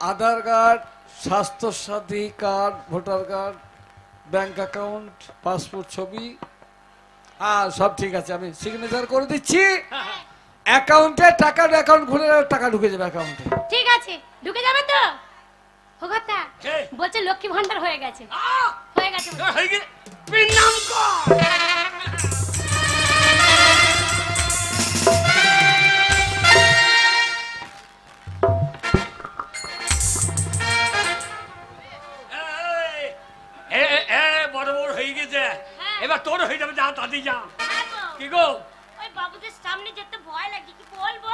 আধার কার্ড, স্বাস্থ্য সাথী card, voter card, bank account, passport ছবি, হ্যাঁ সব ঠিক আছে, আমি সিগনেচার করে দিচ্ছি। অ্যাকাউন্টে টাকা, অ্যাকাউন্ট খুলে টাকা ঢুকে যাবে অ্যাকাউন্টে। ঠিক আছে, ঢুকে যাবে তো? হোগাতা কে? বলছে লক্ষ্মী ভান্ডার হয়ে গেছে। আহ! হয়ে গেছে বলছে। হয়ে গেছে। প্রণাম কর। বড় বড় হয়ে গেছে, এবার তোর হয়ে যাবে, যা তাতে যা। হ্যাঁ গো, কি গো? ওই বাবুদের সামনে যেতে ভয় লাগে, কি বলবো?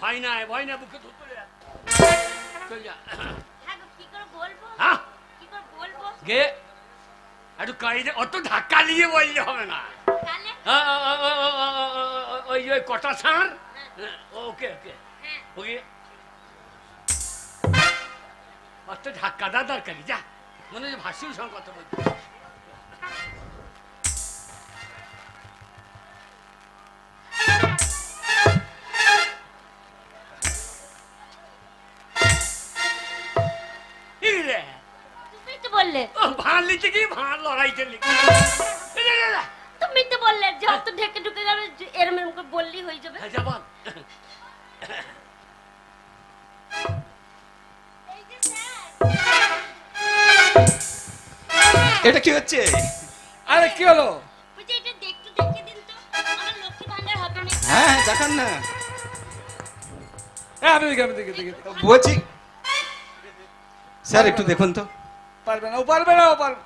ভয় নাই, ভয় নাই, বুকে ধরতে যা। চল যা। হ্যাঁ গো, কি করে বলবো? হ্যাঁ কি করে বলবো? গে একটু কাইদে, অত ধাক্কা দিয়ে বললে হবে না। তাহলে ওই ওই কটা ছাড়। ওকে ওকে হ্যাঁ, ওকে, অত ধাক্কা দা দরকারি, যা। মনে হচ্ছে ভাসির সঙ্গে কথা বলছি। তুমি তো বললে, ভাঁড় লিখে কি ভাঁড় লড়াইতে লিখে। তুমি তো বললে যে অত ঢেকে ঢুকে যাবে, এরম এরম করে বললেই হয়ে যাবে। হ্যাঁ, যা বল। এই যে স্যার, এটা কি হচ্ছে? আরে কি হলো? বুঝি এটা দেখতে দেখে দিন তো, আমার লক্ষ্মী ভান্ডার হবে না। হ্যাঁ দেখান না, হ্যাঁ আমি দেখি, আমি দেখি দেখি। বলছি স্যার একটু দেখুন তো। পারবে না, ও পারবে না, ও পারবে।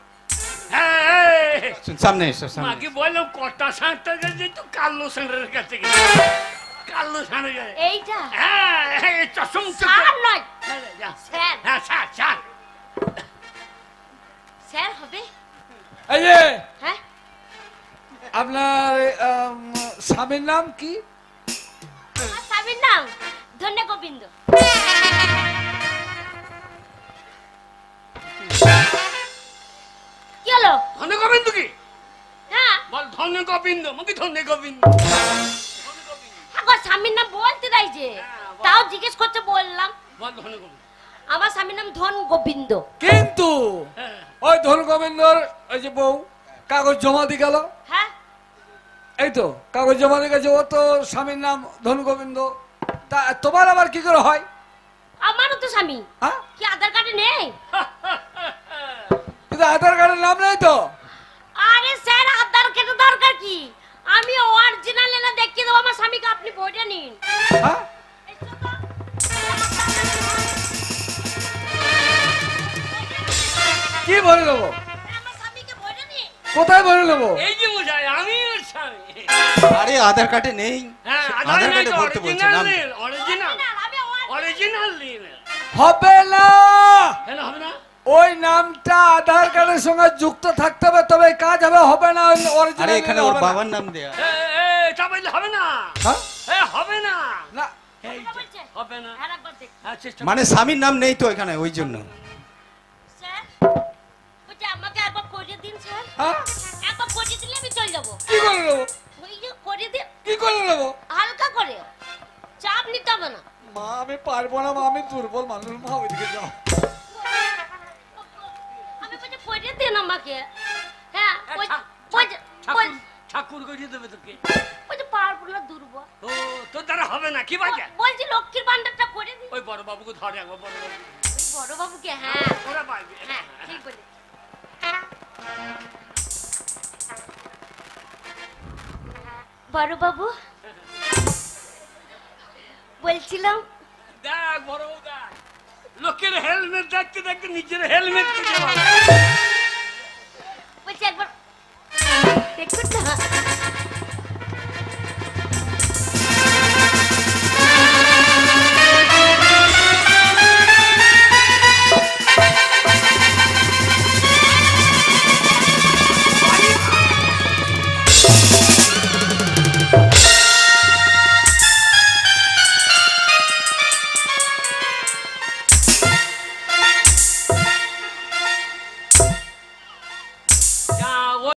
হ্যাঁ, শুন, সামনে এসো, সামনে মাকে বললাম কটা সাঁড়টা গেছে, তো কাল্লো সাঁড়ের কাছে গেছে। কাল্লো সাঁড়ে গেছে। এইটা হ্যাঁ, এই চশম স্যার নয়, যা। স্যার, হ্যাঁ, ছাড় ছাড়। স্যার হবে। এই যে হ্যাঁ, আপনার স্বামীর নাম কি? আমার স্বামীর নাম ধন্য গোবিন্দ। কি হলো? ধন্য গোবিন্দ কি? হ্যাঁ, বল ধন্য গোবিন্দ, মুখে ধন্য গোবিন্দ। হ্যাঁ গো, স্বামীর নাম বলতে দেয় যে, তাও জিজ্ঞেস করতে বললাম। বল ধন্য গোবিন্দ। আমার স্বামীর নাম ধন গোবিন্দ। কিন্তু হ্যাঁ। ওই ধন গোবিন্দর ওই যে বউ কাগজ জমা দিয়ে গেল, হ্যাঁ, এই তো কাগজ জমা দিয়ে গেছে, ও তো স্বামীর নাম ধন গোবিন্দ। তা তোমার আবার কি করে হয়? আমারও তো স্বামী। হ্যাঁ, কি আধার কার্ডে নেই? কিন্তু আধার কার্ডের নাম নেই তো। আরে স্যার, আধার কার্ডের দরকার কি? আমি অরিজিনাল এনে দেখিয়ে দেবো আমার স্বামীকে, আপনি বইটা নিন। হ্যাঁ, এসো তো। কি বলে নেবো? আমার স্বামীকে বইটা নিন। কোথায় বলে নেবো? এই যে মশাই, আমি ওর স্বামী। আরে আধার কার্ডে নেই, হ্যাঁ, আধার কার্ডে বলতে বলছে নাম। অরিজিনাল আমি অরিজিনাল নিন। হবে না, কেন হবে না? ওই নামটা আধার কার্ডের সঙ্গে যুক্ত থাকতে হবে, তবে কাজ হবে। হবে না আরে অরিজিনাল এখানে ওর বাবার নাম দেয়া। তা বললে হবে না। হ্যাঁ হবে না। না, এই যে, বলছে? হবে না। আর একবার দেখ। হ্যাঁ, চেষ্টা মানে স্বামীর নাম নেই তো এখানে, ওই জন্য। স্যার, বলছে আমাকে একবার করিয়ে দিন স্যার। হ্যাঁ একবার করিয়ে দিলে আমি চলে যাবো। কি করে নেবো? ওই যে করিয়ে দিন, কি করে নেবো? হালকা করে, চাপ নিতে হবে না। মা আমি পারবো না, মা আমি দুর্বল মানুষ, মা ওইদিকে যাও। আমি বলছি করিয়ে দিন আমাকে। হ্যাঁ, ঠাকুর করিয়ে দেবে তোকে। বলছে পারবো না, দুর্বল। ও, তোর দ্বারা হবে না, কি বাজে? বলছি লক্ষ্মীর ভান্ডারটা করে দিন। ওই বড় বাবুকে ধরে একবার, বড় বাবু। ওই বড় বাবুকে, হ্যাঁ ওরা পারবে। হ্যাঁ, ঠিক বলে। বড় বাবু, বলছিলাম দেখ বড় বাবু, দেখ লোকের হেলমেট দেখতে দেখতে নিজের হেলমেট খুঁজে পাবে। বলছি একবার দেখুন না।